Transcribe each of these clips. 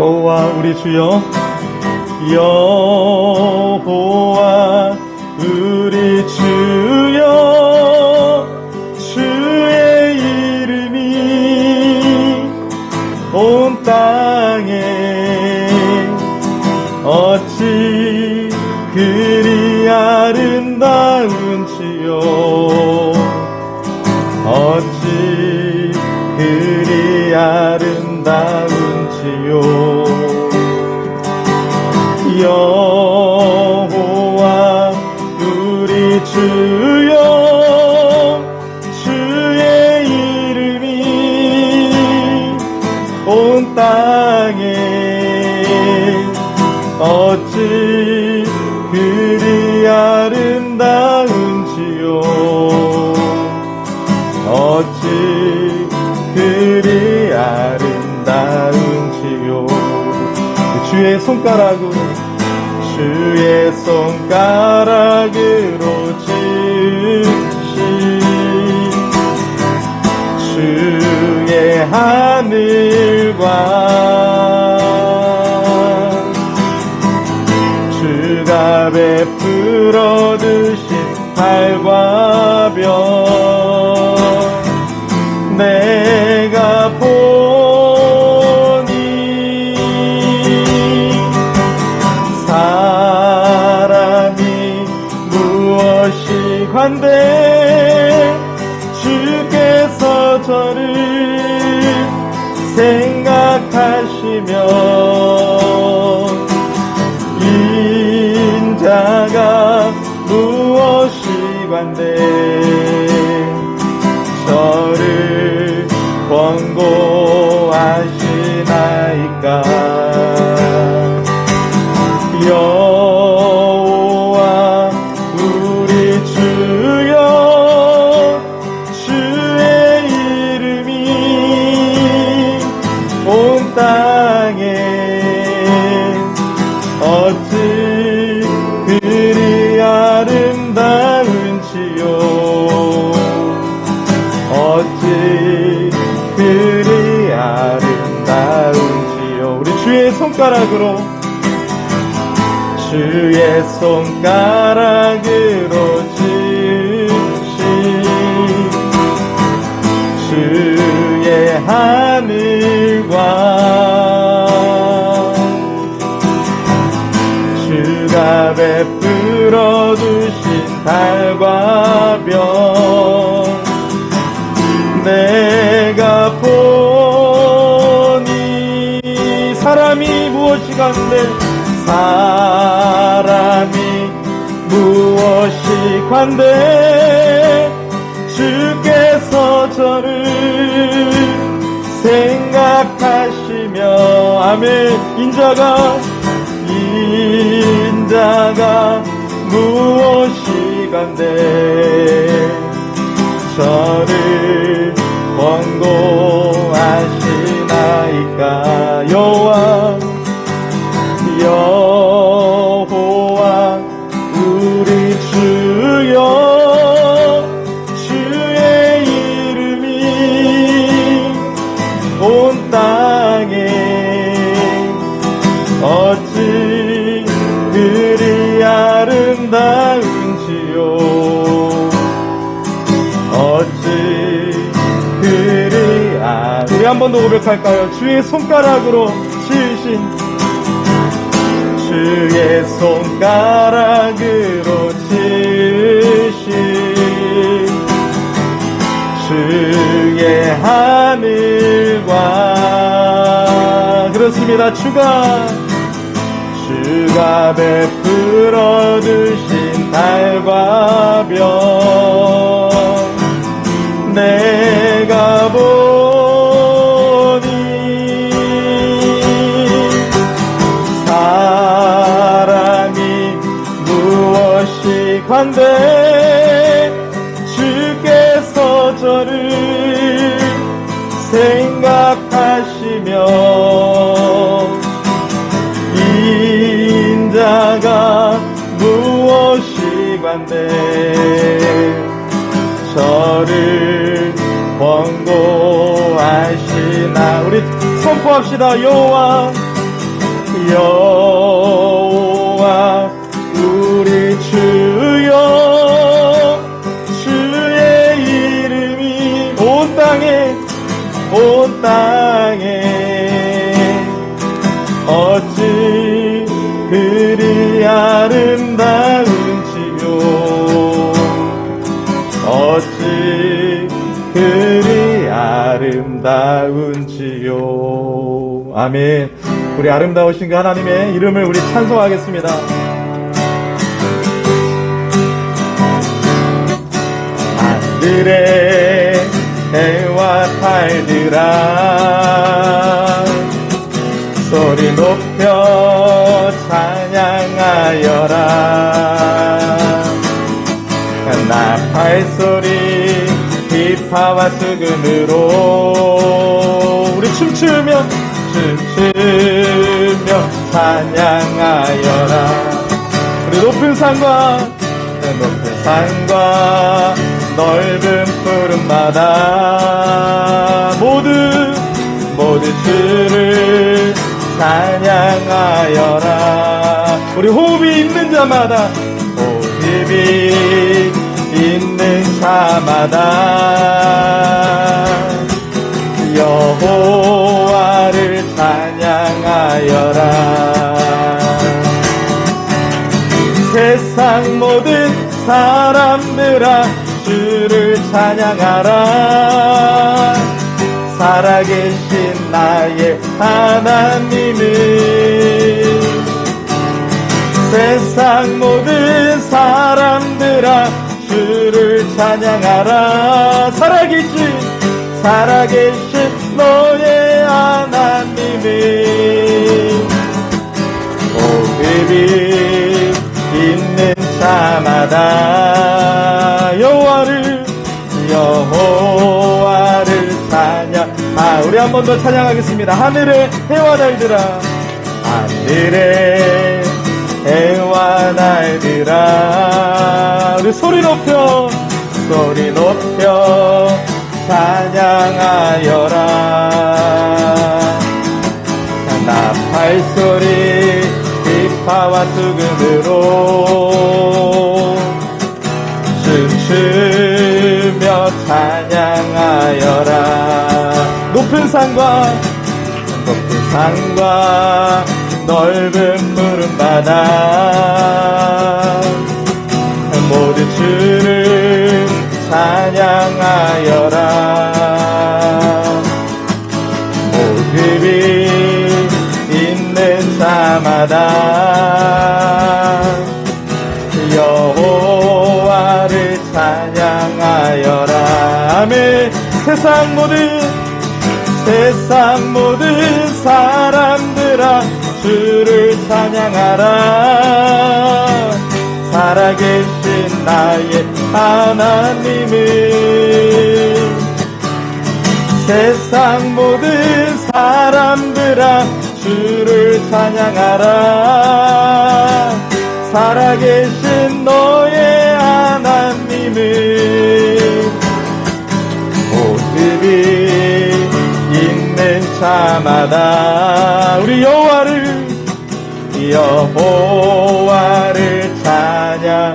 여호와 우리 주여, 여호와 우리 주여, 주의 이름이 온 땅에 어찌 그리 아름다운지요, 어찌 그리 아름다운지요. 여호와 우리 주여, 주의 이름이 온 땅에 어찌 그리 아름다운지요, 어찌 그리 아름다운지요. 주의 손가락으로, 주의 손가락으로 지으신 주의 하늘과 주가 베풀어 두신 달과 별, 내가 보니 사람이 무엇이 관대 주께서 저를 생각하시며 인자가 무엇이 관대 저를 권고하시나이까. 여호와 우리 주여, 주의 이름이 온 땅에 어찌 그리 아름다운지요, 어찌 그리 아름다운지요. 우리 주의 손가락으로, 주의 손가락으로 지으신 주의 하늘과 주가 베풀어 두신 달과 별, 내가 보니 사람이 무엇이 간대, 사람이 무엇이 관대 주께서 저를 생각하시며, 아멘. 인자가 무엇이 간대 저를 권고하시나이까. 여호와 우리 주여, 주의 이름이 온 땅에 어찌 그리 아름다운지요, 어찌 그리 우리 한 번 더 고백할까요? 주의 손가락으로 지으신, 주의 손가락으로 지으신 주의 하늘과, 그렇습니다. 주가 베풀어 두신 달과 별, 내가 보니 사람이 무엇이 관대 주께서 저를 생각하시며 인자가 무엇이 관대 저를 권고하시나. 우리 선포합시다. 여호와 우리 주여 주의 이름이 온 땅에 어찌 그리 아름다운지요 어찌 그리 아름다운지요. 아멘. 우리 아름다우신 그 하나님의 이름을 우리 찬송하겠습니다. 하늘의 해와 달들아 소리 높여 찬양하여라. 나팔소리 비파와 수금으로 우리 춤추며 찬양하여라. 우리 높은 산과 넓은 푸른 바다 모두 주를 찬양하여라. 우리 호흡이 있는 자마다 여호와를 찬양하여라. 세상 모든 사람들아 주를 찬양하라. 살아계신 나의 하나님을 세상 모든 사람들아 주를 찬양하라. 살아계신 너의 하나님을 호흡이 있는 자마다 여호와를 찬양. 우리 한 번 더 찬양하겠습니다. 하늘의 해와 달들아 하늘의 해와 달들아 우리 소리 높여 찬양하여라. 나팔소리 비파와 수금으로 춤추며 찬양하여라. 높은 산과 넓은 푸른 바다 모두 주를 찬양하여라. 모습이 있는 자마다 여호와를 찬양하여라. 아멘. 세상 모든 사람들아 주를 찬양하라. 살아계신 나의 하나님을 세상 모든 사람들아 주를 찬양하라. 살아계신 너의 하나님을 모습이 있는 자마다 우리 여호와를 찬양하여라.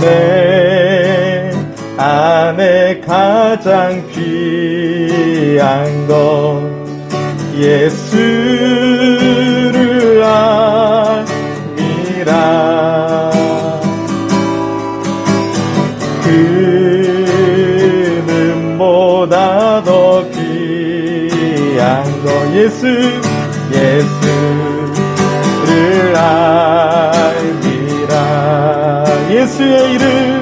내 안에 가장 귀한 것 예수를 아니라. 그는보다 더 귀한 것 예수를 알미라. 예수의 이름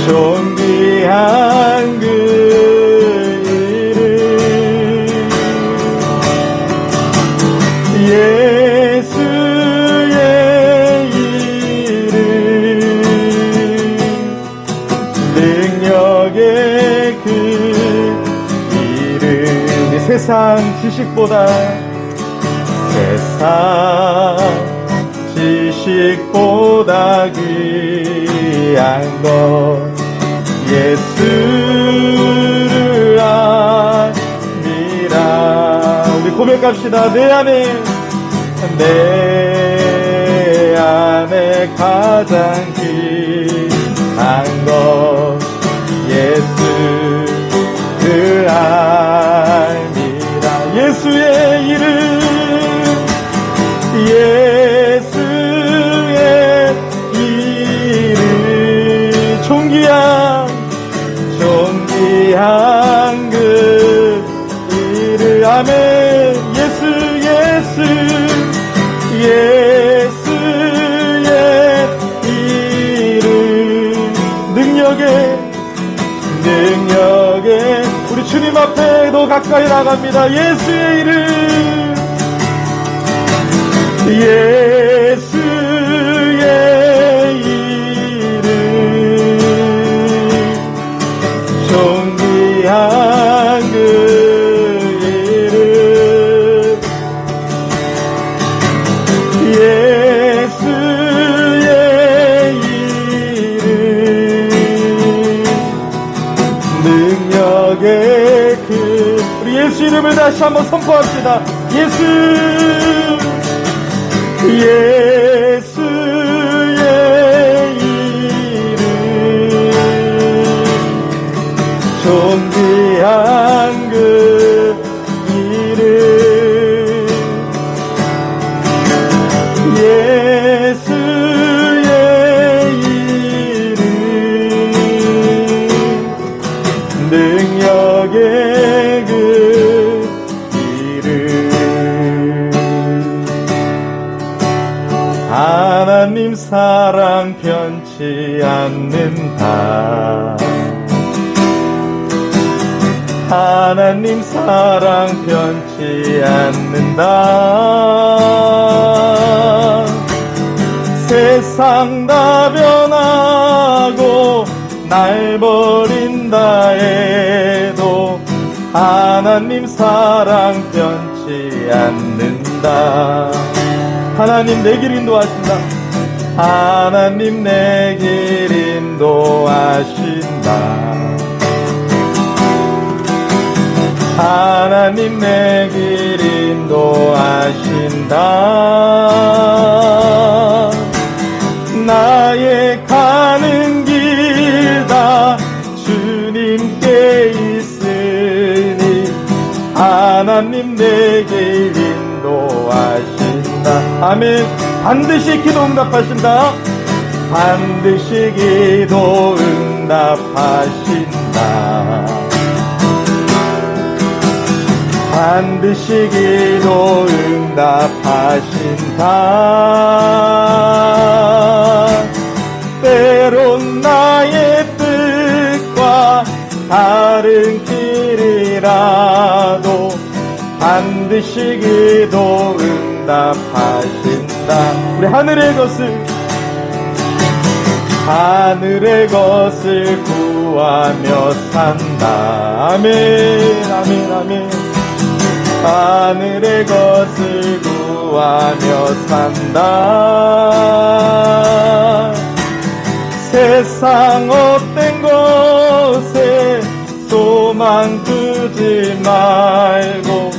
존귀한 그 이름 예수의 이름 능력의 그 이름 세상 지식보다 지식보다 귀한 것 예수를 아니라. 우리 고백합시다. 내 안에 가장 귀한 것 예수를 아니라. 예수의 이름, 예수의 이름, 존귀한 그 이름. 아멘. 예수의 이름, 능력에 우리 주님 앞에 더 가까이 나갑니다. 예수의 이름, 예수의 이름, 존귀한 그 이름, 예수의 이름, 능력의 그. 우리 예수 이름을 다시 한번 선포합시다. 예수의 이름, 존귀한 그 이름, 예수의 이름, 능력의 그 이름. 하나님 사랑 변치 않는다. 하나님 사랑 변치 않는다. 세상 다 변하고 날 버린다 해도 하나님 사랑 변치 않는다. 하나님 내 길 인도하신다. 하나님 내 길 인도하신다. 하나님 내 길 인도하신다. 나의 가는 길 다 주님께 있으니 하나님 내 길 인도하신다. 아멘. 반드시 기도 응답하신다. 반드시 기도 응답하신다. 반드시 기도 응답하신다. 때론 나의 뜻과 다른 길이라도 반드시 기도 응답하신다. 우리 하늘의 것을 구하며 산다. 아멘, 아멘, 아멘. 하늘의 것을 구하며 산다. 세상 헛된 것에 소망 두지 말고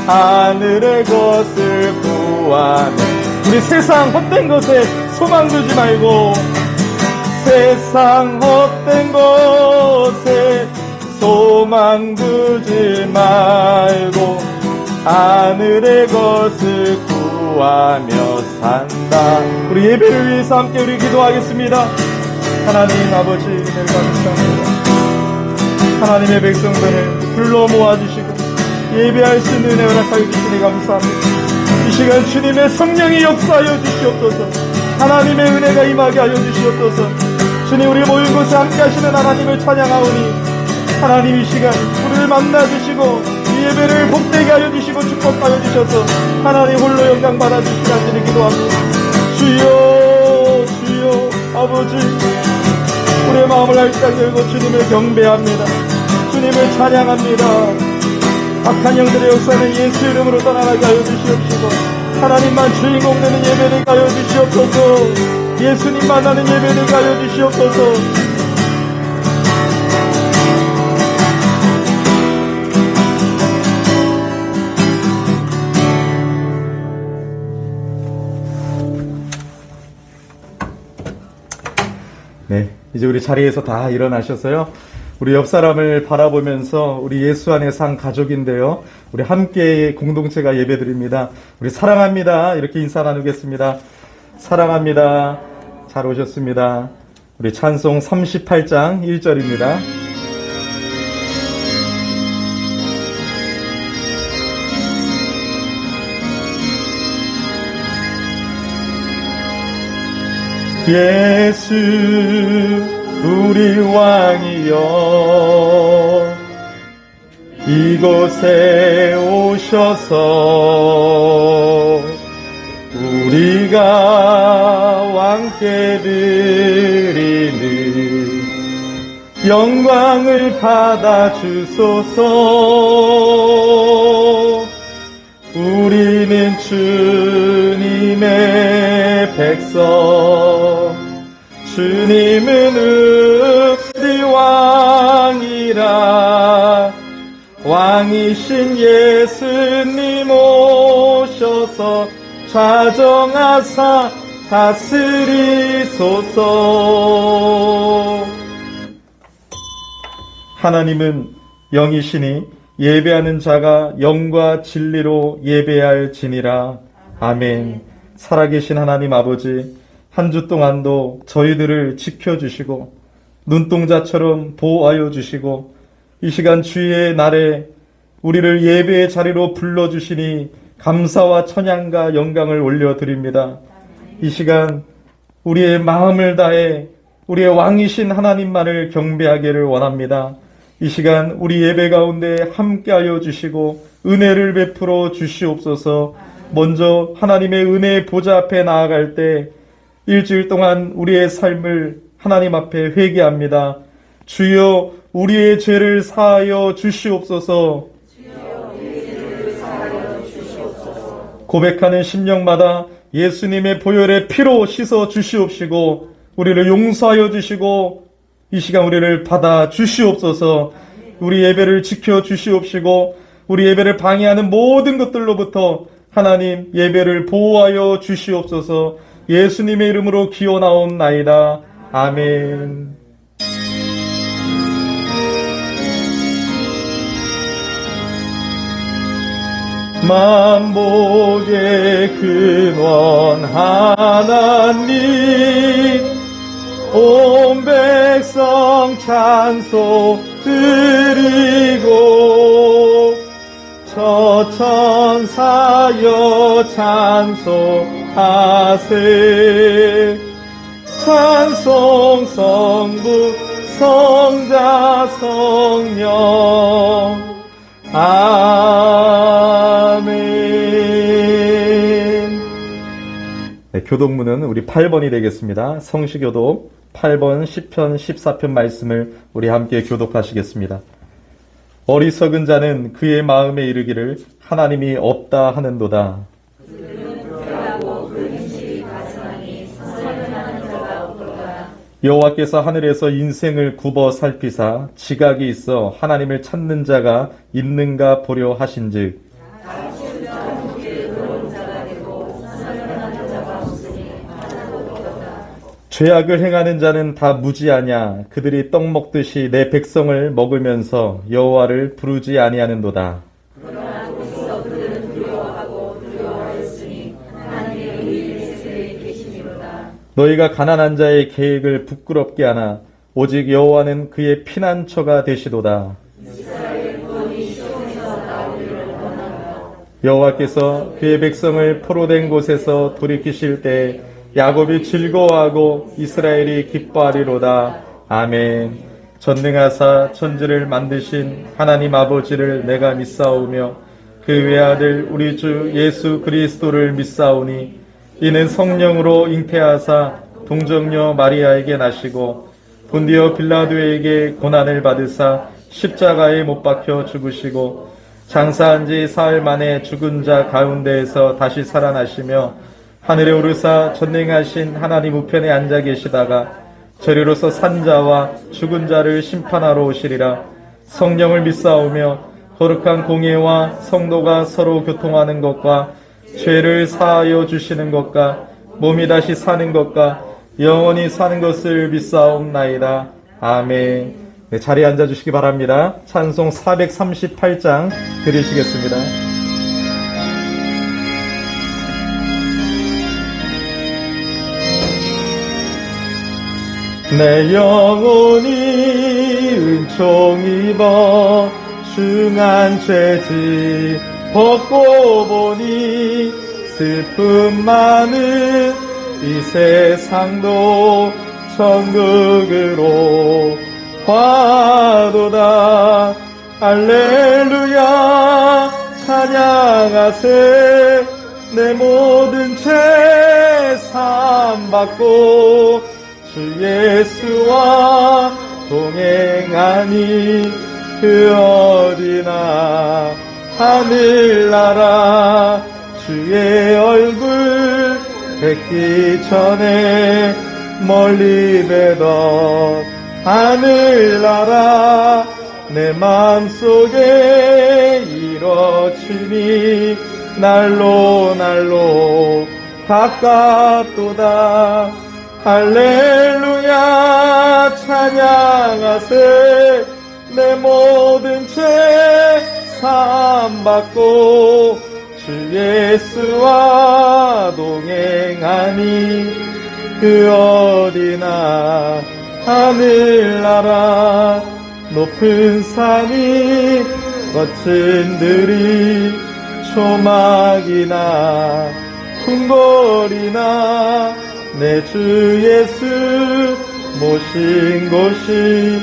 하늘의 것을 구하며. 우리 세상 헛된 것에 소망 두지 말고 세상 헛된 것에 소망 두지 말고 하늘의 것을 구하며 산다. 우리 예배를 위해서 함께 우리 기도하겠습니다. 하나님 아버지 은혜를 감사합니다. 하나님의 백성들을 불러 모아주시고 예배할 수 있는 은혜 허락하여 주시니 감사합니다. 이 시간 주님의 성령이 역사하여 주시옵소서. 하나님의 은혜가 임하게 하여 주시옵소서. 주님, 우리 모인 곳에 함께 하시는 하나님을 찬양하오니 하나님 이 시간 우리를 만나주시고 이 예배를 복되게 하여 주시고 축복하여 주셔서 하나님 홀로 영광 받아주시라는 기도합니다. 주여, 주여, 아버지, 우리의 마음을 알짝 열고 주님을 경배합니다. 주님을 찬양합니다. 악한 영들의 역사는 예수 이름으로 떠나가게 하여 주시옵시고 하나님만 주인공 되는 예배를 가여 주시옵소서. 예수님 만나는 예배를 가여 주시옵소서. 네, 이제 우리 자리에서 다 일어나셔서요. 우리 옆 사람을 바라보면서 우리 예수 안에서 한 가족인데요. 우리 함께 공동체가 예배드립니다. 우리 사랑합니다. 이렇게 인사 나누겠습니다. 사랑합니다. 잘 오셨습니다. 우리 찬송 38장 1절입니다. 예수 우리 왕이여 이곳에 오셔서 우리가 왕께 드리는 영광을 받아 주소서. 우리는 주님의 백성, 주님은 우리 왕이라. 왕이신 예수님 오셔서 좌정하사 다스리소서. 하나님은 영이시니 예배하는 자가 영과 진리로 예배할지니라. 아멘. 살아계신 하나님 아버지, 한 주 동안도 저희들을 지켜주시고 눈동자처럼 보호하여 주시고 이 시간 주의 날에 우리를 예배의 자리로 불러주시니 감사와 찬양과 영광을 올려드립니다. 이 시간 우리의 마음을 다해 우리의 왕이신 하나님만을 경배하기를 원합니다. 이 시간 우리 예배 가운데 함께하여 주시고 은혜를 베풀어 주시옵소서. 먼저 하나님의 은혜의 보좌 앞에 나아갈 때 일주일 동안 우리의 삶을 하나님 앞에 회개합니다. 주여 우리의 죄를 사하여 주시옵소서. 고백하는 심령마다 예수님의 보혈의 피로 씻어 주시옵시고 우리를 용서하여 주시고 이 시간 우리를 받아 주시옵소서. 우리 예배를 지켜 주시옵시고 우리 예배를 방해하는 모든 것들로부터 하나님 예배를 보호하여 주시옵소서. 예수님의 이름으로 기원하옵나이다. 아멘. 만복의 근원 하나님 온 백성 찬송 드리고 저천사여 찬송하세. 찬송 성부 성자 성령 아멘. 네, 교독문은 우리 8번이 되겠습니다. 성시교독 8번 10편 14편 말씀을 우리 함께 교독하시겠습니다. 어리석은 자는 그의 마음에 이르기를 하나님이 없다 하는도다. 여호와께서 하늘에서 인생을 굽어 살피사 지각이 있어 하나님을 찾는 자가 있는가 보려 하신즉 죄악을 행하는 자는 다 무지하냐. 그들이 떡 먹듯이 내 백성을 먹으면서 여호와를 부르지 아니하는도다. 그러나 거기서 그들은 두려워하고 두려워하였으니 하나님의 의의 계심이로다. 너희가 가난한 자의 계획을 부끄럽게 하나 오직 여호와는 그의 피난처가 되시도다. 이스라엘 구원이 시온에서 나오기를 원하노라. 여호와께서 그의 백성을 포로된 곳에서 돌이키실 때 야곱이 즐거워하고 이스라엘이 기뻐하리로다. 아멘. 전능하사 천지를 만드신 하나님 아버지를 내가 믿사오며 그 외아들 우리 주 예수 그리스도를 믿사오니 이는 성령으로 잉태하사 동정녀 마리아에게 나시고 본디오 빌라도에게 고난을 받으사 십자가에 못 박혀 죽으시고 장사한 지 사흘 만에 죽은 자 가운데에서 다시 살아나시며 하늘에 오르사 전능하신 하나님 우편에 앉아 계시다가 저리로서 산자와 죽은 자를 심판하러 오시리라. 성령을 믿사오며 거룩한 공예와 성도가 서로 교통하는 것과 죄를 사하여 주시는 것과 몸이 다시 사는 것과 영원히 사는 것을 믿사옵나이다. 아멘. 네, 자리에 앉아주시기 바랍니다. 찬송 438장 드리시겠습니다. 내 영혼이 은총 입어 중한 죄지 벗고 보니 슬픔 많은 이 세상도 천국으로 화도다. 할렐루야 찬양하세. 내 모든 죄 사함받고 주 예수와 동행하니 그 어디나 하늘나라 주의 얼굴 뵙기 전에 멀리 뵈던 하늘나라 내 마음속에 이뤄지니 날로 날로 가깝도다. 할렐루야 찬양하세. 내 모든 죄 사함받고 주 예수와 동행하니 그 어디나 하늘나라 높은 산이 거친 들이 초막이나 궁궐이나 내 주 예수 모신 곳이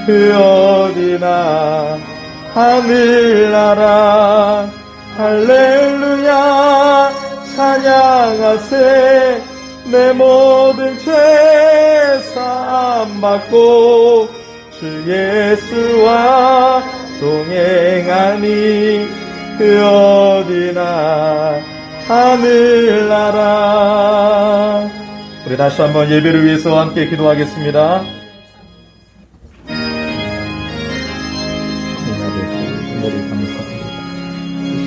그 어디나 하늘나라. 할렐루야 찬양하세. 내 모든 죄 사함받고 주 예수와 동행하니 그 어디나 하늘나라. 우리 다시 한번 예배를 위해서 함께 기도하겠습니다.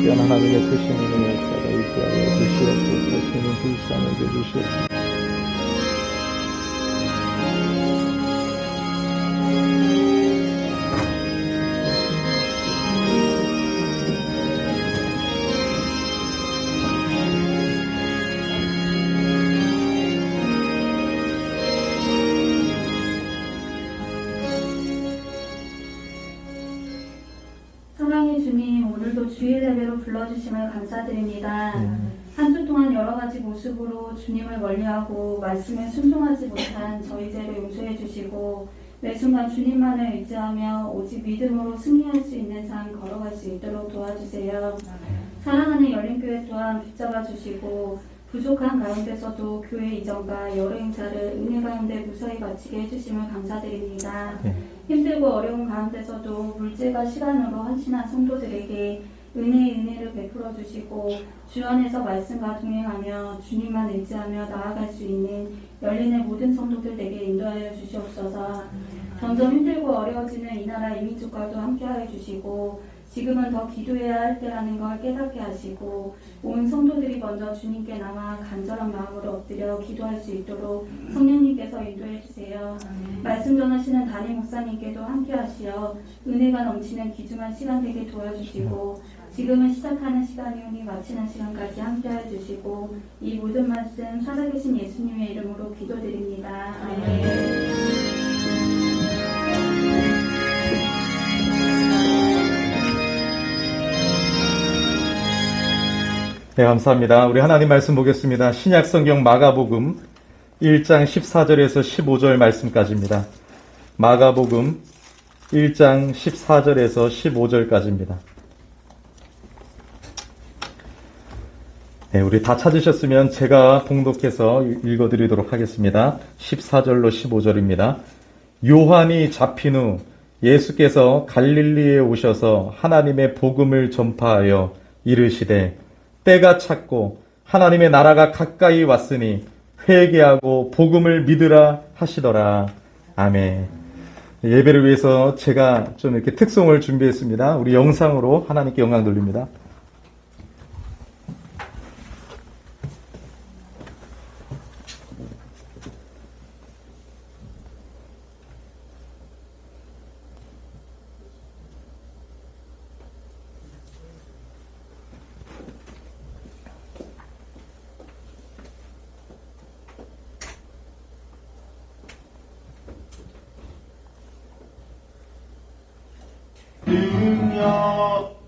시간 하나님의 크신 은혜의 역사가 있게 하여 주시옵소서. 주님 불쌍히 여겨주시옵소서. 사랑의 주님, 오늘도 주일 예배로 불러주심을 감사드립니다. 한 주 동안 여러 가지 모습으로 주님을 멀리하고 말씀에 순종하지 못한 저희 죄를 용서해 주시고 매 순간 주님만을 의지하며 오직 믿음으로 승리할 수 있는 삶 걸어갈 수 있도록 도와주세요. 사랑하는 열린교회 또한 붙잡아 주시고 부족한 가운데서도 교회 이전과 여러 행사를 은혜 가운데 무사히 마치게 해주심을 감사드립니다. 힘들고 어려운 가운데서도 물질과 시간으로 헌신한 성도들에게 은혜를 베풀어 주시고 주 안에서 말씀과 동행하며 주님만 의지하며 나아갈 수 있는 열린의 모든 성도들에게 인도하여 주시옵소서. 점점 힘들고 어려워지는 이 나라 이 민족과도 함께하여 주시고 지금은 더 기도해야 할 때라는 걸 깨닫게 하시고 온 성도들이 먼저 주님께 남아 간절한 마음으로 엎드려 기도할 수 있도록 성령님께서 인도해 주세요. 말씀 전하시는 담임 목사님께도 함께 하시어 은혜가 넘치는 귀중한 시간 되게 도와주시고 지금은 시작하는 시간이오니 마치는 시간까지 함께해 주시고 이 모든 말씀 살아계신 예수님의 이름으로 기도드립니다. 아멘. 네, 감사합니다. 우리 하나님 말씀 보겠습니다. 신약성경 마가복음 1장 14절에서 15절 말씀까지입니다. 마가복음 1장 14절에서 15절까지입니다. 네, 우리 다 찾으셨으면 제가 봉독해서 읽어드리도록 하겠습니다. 14절로 15절입니다. 요한이 잡힌 후 예수께서 갈릴리에 오셔서 하나님의 복음을 전파하여 이르시되 때가 찼고 하나님의 나라가 가까이 왔으니 회개하고 복음을 믿으라 하시더라. 아멘. 예배를 위해서 제가 좀 이렇게 특송을 준비했습니다. 우리 영상으로 하나님께 영광 돌립니다. 능력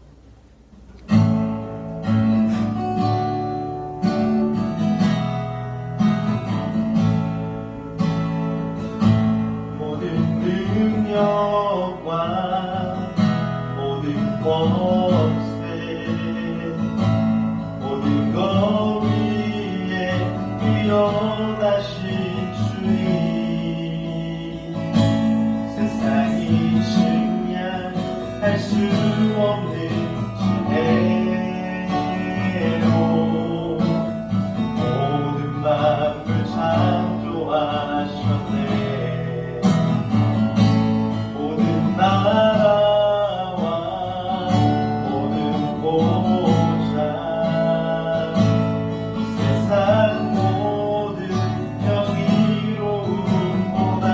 모든 능력과 모든 권세 모든 것 위에 뛰어나신 주님 세상이 할 수 없는 지혜로 모든 만물 창조하셨네. 모든 나라와 모든 보좌 세상 모든 영이로움보다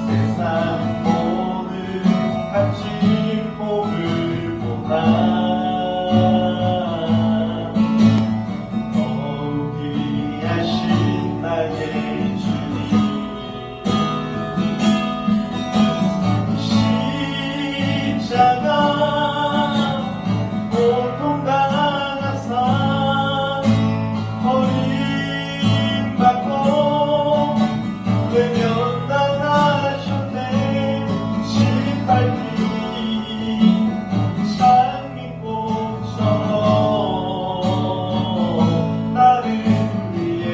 세상 같이 복을 보다 귀하신 나의 주님 십자가 고통당하사 버림받고 외면당하셨네. 신발기 나를 위해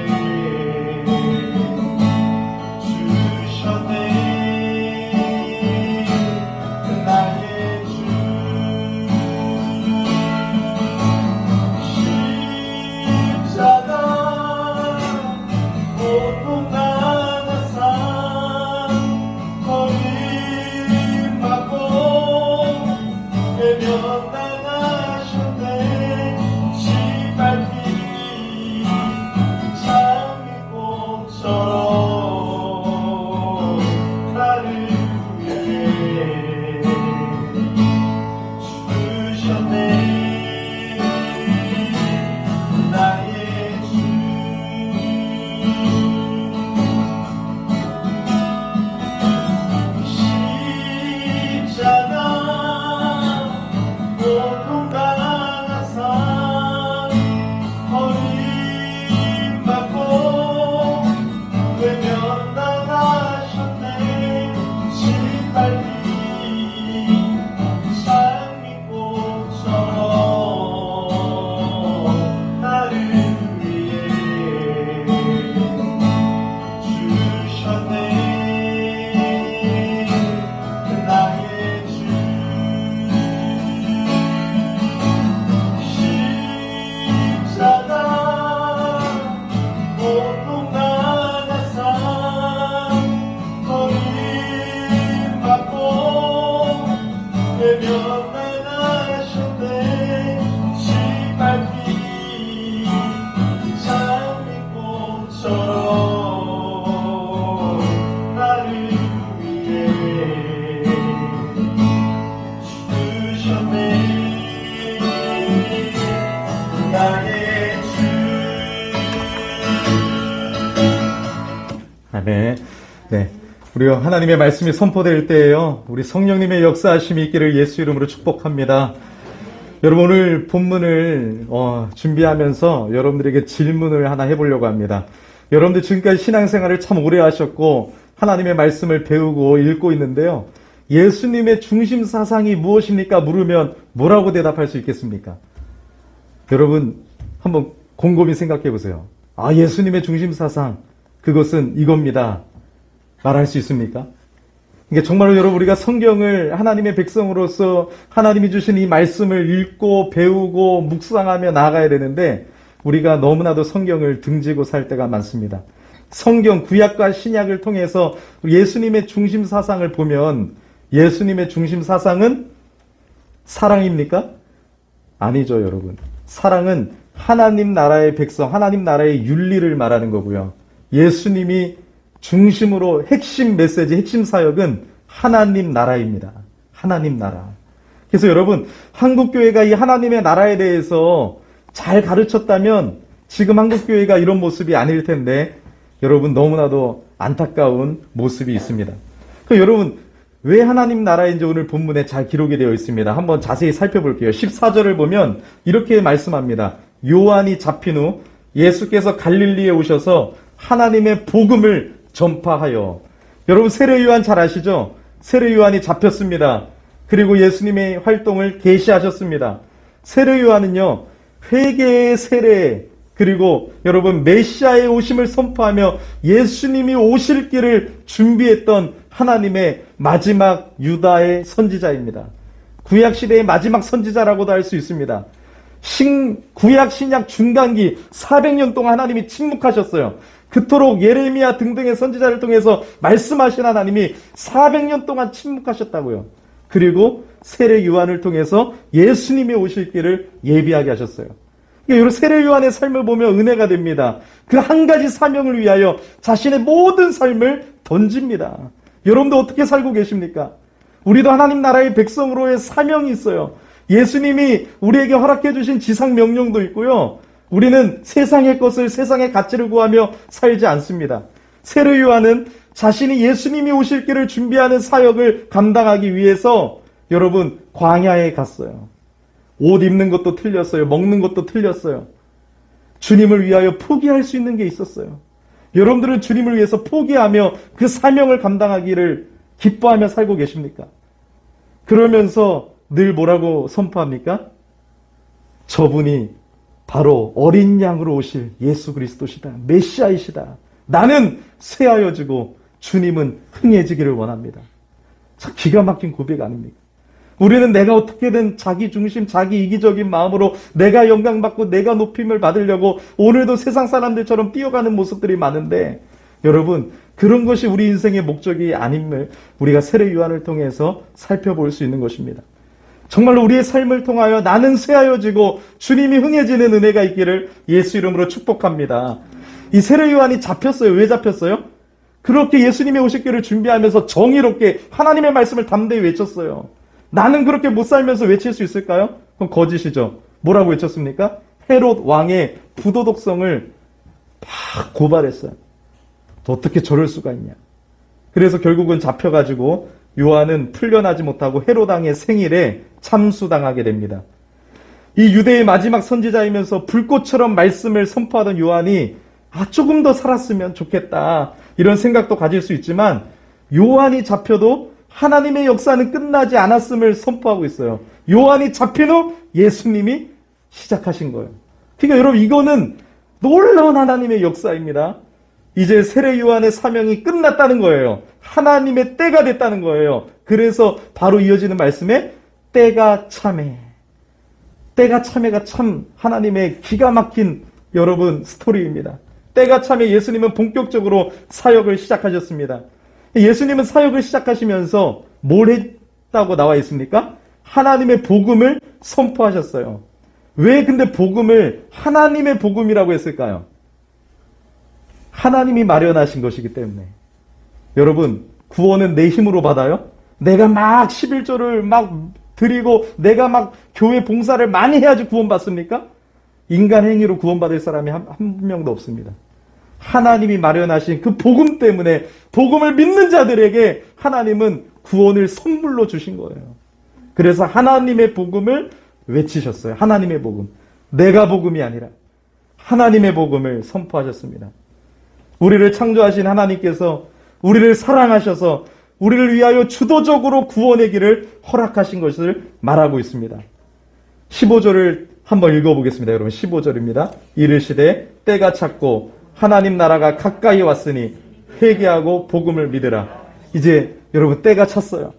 주셨네. 나의 주 십자가 고통당하사 버림받고 외면당하셨네. 시발피 장미꽃처럼 나를 위해 주셨네. 나의 주 십자가 고통당하사 버림받고 외면당하셨네. 신발피 장미꽃처럼 나를 위해 주셨네. 나의 주 십자가 고통당하사 버림받고 외면당하셨네. 시발피 장미꽃처럼 나를 위해 주셨네. 나의 주 아멘. 네. 우리가 하나님의 말씀이 선포될 때에요, 우리 성령님의 역사하심이 있기를 예수 이름으로 축복합니다. 여러분, 오늘 본문을 준비하면서 여러분들에게 질문을 하나 해보려고 합니다. 여러분들 지금까지 신앙생활을 참 오래 하셨고 하나님의 말씀을 배우고 읽고 있는데요, 예수님의 중심 사상이 무엇입니까? 물으면 뭐라고 대답할 수 있겠습니까? 여러분 한번 곰곰이 생각해 보세요. 아, 예수님의 중심 사상, 그것은 이겁니다. 말할 수 있습니까? 이게 정말로 여러분 우리가 성경을 하나님의 백성으로서 하나님이 주신 이 말씀을 읽고 배우고 묵상하며 나아가야 되는데 우리가 너무나도 성경을 등지고 살 때가 많습니다. 성경 구약과 신약을 통해서 예수님의 중심 사상을 보면 예수님의 중심 사상은 사랑입니까? 아니죠, 여러분. 사랑은 하나님 나라의 백성, 하나님 나라의 윤리를 말하는 거고요. 예수님이 중심으로 핵심 메시지, 핵심 사역은 하나님 나라입니다. 하나님 나라. 그래서 여러분, 한국교회가 이 하나님의 나라에 대해서 잘 가르쳤다면 지금 한국교회가 이런 모습이 아닐 텐데 여러분 너무나도 안타까운 모습이 있습니다. 여러분, 왜 하나님 나라인지 오늘 본문에 잘 기록이 되어 있습니다. 한번 자세히 살펴볼게요. 14절을 보면 이렇게 말씀합니다. 요한이 잡힌 후 예수께서 갈릴리에 오셔서 하나님의 복음을 전파하여. 여러분 세례 요한 잘 아시죠? 세례 요한이 잡혔습니다. 그리고 예수님의 활동을 계시하셨습니다. 세례 요한은요, 회개의 세례, 그리고 여러분 메시아의 오심을 선포하며 예수님이 오실 길을 준비했던 하나님의 마지막 유다의 선지자입니다. 구약시대의 마지막 선지자라고도 할 수 있습니다. 구약 신약 중간기 400년 동안 하나님이 침묵하셨어요. 그토록 예레미야 등등의 선지자를 통해서 말씀하신 하나님이 400년 동안 침묵하셨다고요. 그리고 세례 요한을 통해서 예수님이 오실 길을 예비하게 하셨어요. 여러분 세례 요한의 삶을 보면 은혜가 됩니다. 그 한 가지 사명을 위하여 자신의 모든 삶을 던집니다. 여러분도 어떻게 살고 계십니까? 우리도 하나님 나라의 백성으로의 사명이 있어요. 예수님이 우리에게 허락해 주신 지상 명령도 있고요. 우리는 세상의 것을, 세상의 가치를 구하며 살지 않습니다. 세례 요한은 자신이 예수님이 오실 길을 준비하는 사역을 감당하기 위해서 여러분 광야에 갔어요. 옷 입는 것도 틀렸어요. 먹는 것도 틀렸어요. 주님을 위하여 포기할 수 있는 게 있었어요. 여러분들은 주님을 위해서 포기하며 그 사명을 감당하기를 기뻐하며 살고 계십니까? 그러면서 늘 뭐라고 선포합니까? 저분이 바로 어린 양으로 오실 예수 그리스도시다. 메시아이시다. 나는 쇠하여지고 주님은 흥해지기를 원합니다. 참 기가 막힌 고백 아닙니까? 우리는 내가 어떻게든 자기 중심, 자기 이기적인 마음으로 내가 영광받고 내가 높임을 받으려고 오늘도 세상 사람들처럼 뛰어가는 모습들이 많은데 여러분 그런 것이 우리 인생의 목적이 아님을 우리가 세례 요한을 통해서 살펴볼 수 있는 것입니다. 정말로 우리의 삶을 통하여 나는 쇠하여지고 주님이 흥해지는 은혜가 있기를 예수 이름으로 축복합니다. 이 세례 요한이 잡혔어요. 왜 잡혔어요? 그렇게 예수님이 오실 길을 준비하면서 정의롭게 하나님의 말씀을 담대히 외쳤어요. 나는 그렇게 못 살면서 외칠 수 있을까요? 그럼 거짓이죠. 뭐라고 외쳤습니까? 헤롯 왕의 부도덕성을 막 고발했어요. 어떻게 저럴 수가 있냐. 그래서 결국은 잡혀가지고 요한은 풀려나지 못하고 헤롯 왕의 생일에 참수당하게 됩니다. 이 유대의 마지막 선지자이면서 불꽃처럼 말씀을 선포하던 요한이 조금 더 살았으면 좋겠다 이런 생각도 가질 수 있지만 요한이 잡혀도 하나님의 역사는 끝나지 않았음을 선포하고 있어요. 요한이 잡힌 후 예수님이 시작하신 거예요. 그러니까 여러분 이거는 놀라운 하나님의 역사입니다. 이제 세례 요한의 사명이 끝났다는 거예요. 하나님의 때가 됐다는 거예요. 그래서 바로 이어지는 말씀에 때가 참해. 때가 참해가 참 하나님의 기가 막힌 여러분 스토리입니다. 때가 참해 예수님은 본격적으로 사역을 시작하셨습니다. 예수님은 사역을 시작하시면서 뭘 했다고 나와 있습니까? 하나님의 복음을 선포하셨어요. 왜 근데 복음을 하나님의 복음이라고 했을까요? 하나님이 마련하신 것이기 때문에. 여러분, 구원은 내 힘으로 받아요? 내가 막 11조를 막 드리고 내가 막 교회 봉사를 많이 해야지 구원받습니까? 인간 행위로 구원받을 사람이 한 명도 없습니다. 하나님이 마련하신 그 복음 때문에 복음을 믿는 자들에게 하나님은 구원을 선물로 주신 거예요. 그래서 하나님의 복음을 외치셨어요. 하나님의 복음. 내가 복음이 아니라 하나님의 복음을 선포하셨습니다. 우리를 창조하신 하나님께서 우리를 사랑하셔서 우리를 위하여 주도적으로 구원의 길을 허락하신 것을 말하고 있습니다. 15절을 한번 읽어보겠습니다. 여러분 15절입니다. 이르시되 때가 찼고 하나님 나라가 가까이 왔으니 회개하고 복음을 믿으라. 이제 여러분, 때가 찼어요.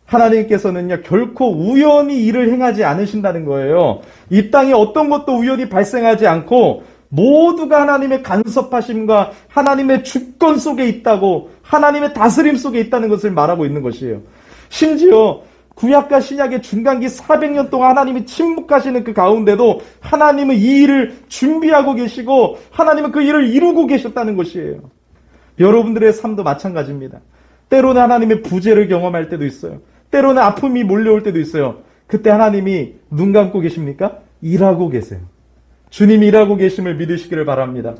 하나님께서는요, 결코 우연히 일을 행하지 않으신다는 거예요. 이 땅에 어떤 것도 우연히 발생하지 않고 모두가 하나님의 간섭하심과 하나님의 주권 속에 있다고, 하나님의 다스림 속에 있다는 것을 말하고 있는 것이에요. 심지어 구약과 신약의 중간기 400년 동안 하나님이 침묵하시는 그 가운데도 하나님은 이 일을 준비하고 계시고 하나님은 그 일을 이루고 계셨다는 것이에요. 여러분들의 삶도 마찬가지입니다. 때로는 하나님의 부재를 경험할 때도 있어요. 때로는 아픔이 몰려올 때도 있어요. 그때 하나님이 눈 감고 계십니까? 일하고 계세요. 주님이 일하고 계심을 믿으시기를 바랍니다.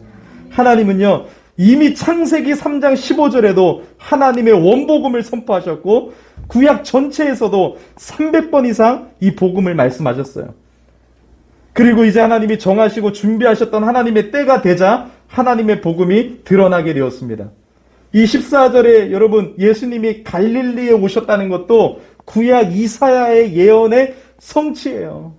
하나님은요, 이미 창세기 3장 15절에도 하나님의 원복음을 선포하셨고 구약 전체에서도 300번 이상 이 복음을 말씀하셨어요. 그리고 이제 하나님이 정하시고 준비하셨던 하나님의 때가 되자 하나님의 복음이 드러나게 되었습니다. 이 14절에 여러분, 예수님이 갈릴리에 오셨다는 것도 구약 이사야의 예언의 성취예요.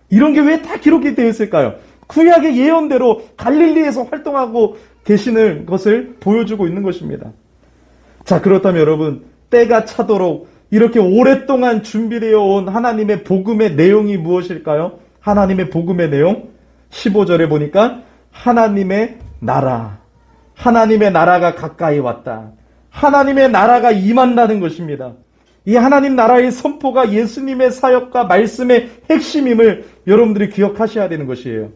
이런 게 왜 다 기록이 되어 있을까요? 구약의 예언대로 갈릴리에서 활동하고 계시는 것을 보여주고 있는 것입니다. 자, 그렇다면 여러분, 때가 차도록 이렇게 오랫동안 준비되어 온 하나님의 복음의 내용이 무엇일까요? 하나님의 복음의 내용 15절에 보니까 하나님의 나라, 하나님의 나라가 가까이 왔다. 하나님의 나라가 임한다는 것입니다. 이 하나님 나라의 선포가 예수님의 사역과 말씀의 핵심임을 여러분들이 기억하셔야 되는 것이에요.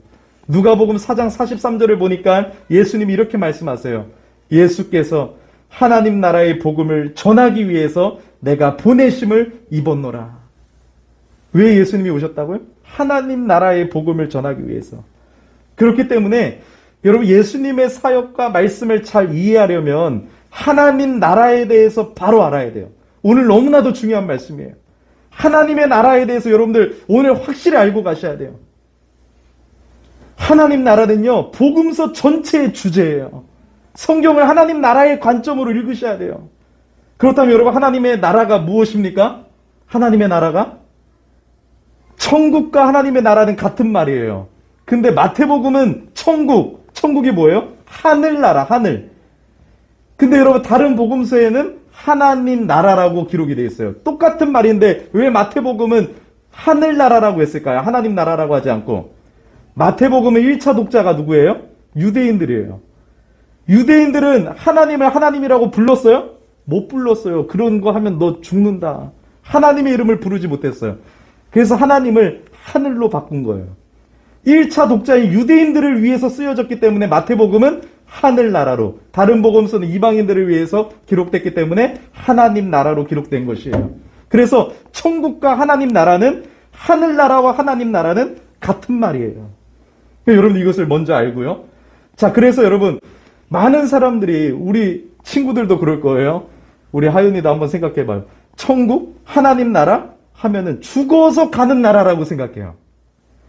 누가복음 4장 43절을 보니까 예수님이 이렇게 말씀하세요. 예수께서 하나님 나라의 복음을 전하기 위해서 내가 보내심을 입었노라. 왜 예수님이 오셨다고요? 하나님 나라의 복음을 전하기 위해서. 그렇기 때문에 여러분, 예수님의 사역과 말씀을 잘 이해하려면 하나님 나라에 대해서 바로 알아야 돼요. 오늘 너무나도 중요한 말씀이에요. 하나님의 나라에 대해서 여러분들 오늘 확실히 알고 가셔야 돼요. 하나님 나라는요, 복음서 전체의 주제예요. 성경을 하나님 나라의 관점으로 읽으셔야 돼요. 그렇다면 여러분, 하나님의 나라가 무엇입니까? 하나님의 나라가 천국과 하나님의 나라는 같은 말이에요. 근데 마태복음은 천국이 뭐예요? 하늘나라, 하늘. 근데 여러분, 다른 복음서에는 하나님 나라라고 기록이 되어 있어요. 똑같은 말인데 왜 마태복음은 하늘나라라고 했을까요? 하나님 나라라고 하지 않고. 마태복음의 1차 독자가 누구예요? 유대인들이에요. 유대인들은 하나님을 하나님이라고 불렀어요? 못 불렀어요. 그런 거 하면 너 죽는다. 하나님의 이름을 부르지 못했어요. 그래서 하나님을 하늘로 바꾼 거예요. 1차 독자인 유대인들을 위해서 쓰여졌기 때문에 마태복음은 하늘나라로, 다른 복음서는 이방인들을 위해서 기록됐기 때문에 하나님 나라로 기록된 것이에요. 그래서 천국과 하나님 나라는, 하늘나라와 하나님 나라는 같은 말이에요. 여러분, 이것을 먼저 알고요. 자, 그래서 여러분, 많은 사람들이, 우리 친구들도 그럴 거예요. 우리 하윤이도 한번 생각해봐요. 천국, 하나님 나라 하면은 죽어서 가는 나라라고 생각해요.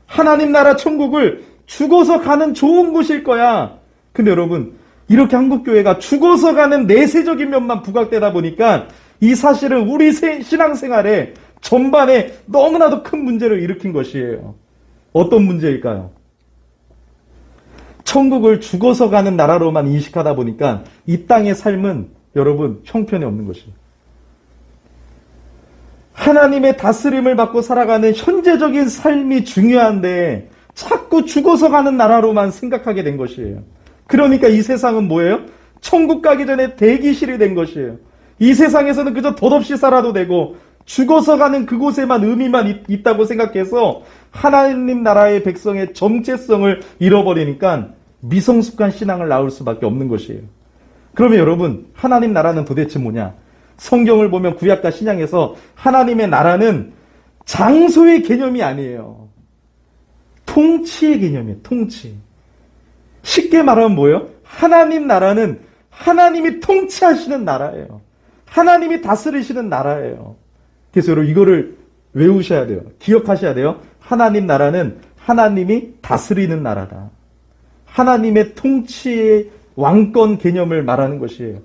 하나님 나라 천국을 죽어서 가는 좋은 곳일 거야. 근데 여러분, 이렇게 한국교회가 죽어서 가는 내세적인 면만 부각되다 보니까 이 사실은 우리 신앙생활에 전반에 너무나도 큰 문제를 일으킨 것이에요. 어떤 문제일까요? 천국을 죽어서 가는 나라로만 인식하다 보니까 이 땅의 삶은 여러분 형편이 없는 것이에요. 하나님의 다스림을 받고 살아가는 현재적인 삶이 중요한데 자꾸 죽어서 가는 나라로만 생각하게 된 것이에요. 그러니까 이 세상은 뭐예요? 천국 가기 전에 대기실이 된 것이에요. 이 세상에서는 그저 덧없이 살아도 되고 죽어서 가는 그곳에만 의미만 있다고 생각해서 하나님 나라의 백성의 정체성을 잃어버리니까 미성숙한 신앙을 낳을 수밖에 없는 것이에요. 그러면 여러분, 하나님 나라는 도대체 뭐냐? 성경을 보면 구약과 신약에서 하나님의 나라는 장소의 개념이 아니에요. 통치의 개념이에요. 통치. 쉽게 말하면 뭐예요? 하나님 나라는 하나님이 통치하시는 나라예요. 하나님이 다스리시는 나라예요. 그래서 여러분, 이거를 외우셔야 돼요. 기억하셔야 돼요. 하나님 나라는 하나님이 다스리는 나라다. 하나님의 통치의 왕권 개념을 말하는 것이에요.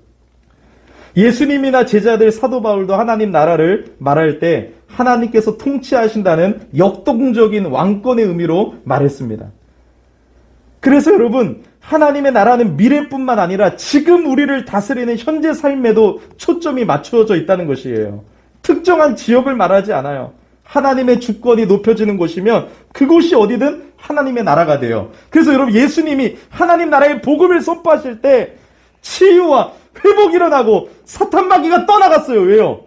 예수님이나 제자들 사도 바울도 하나님 나라를 말할 때 하나님께서 통치하신다는 역동적인 왕권의 의미로 말했습니다. 그래서 여러분, 하나님의 나라는 미래뿐만 아니라 지금 우리를 다스리는 현재 삶에도 초점이 맞추어져 있다는 것이에요. 특정한 지역을 말하지 않아요. 하나님의 주권이 높여지는 곳이면 그곳이 어디든 하나님의 나라가 돼요. 그래서 여러분, 예수님이 하나님 나라의 복음을 선포하실 때 치유와 회복이 일어나고 사탄 마귀가 떠나갔어요. 왜요?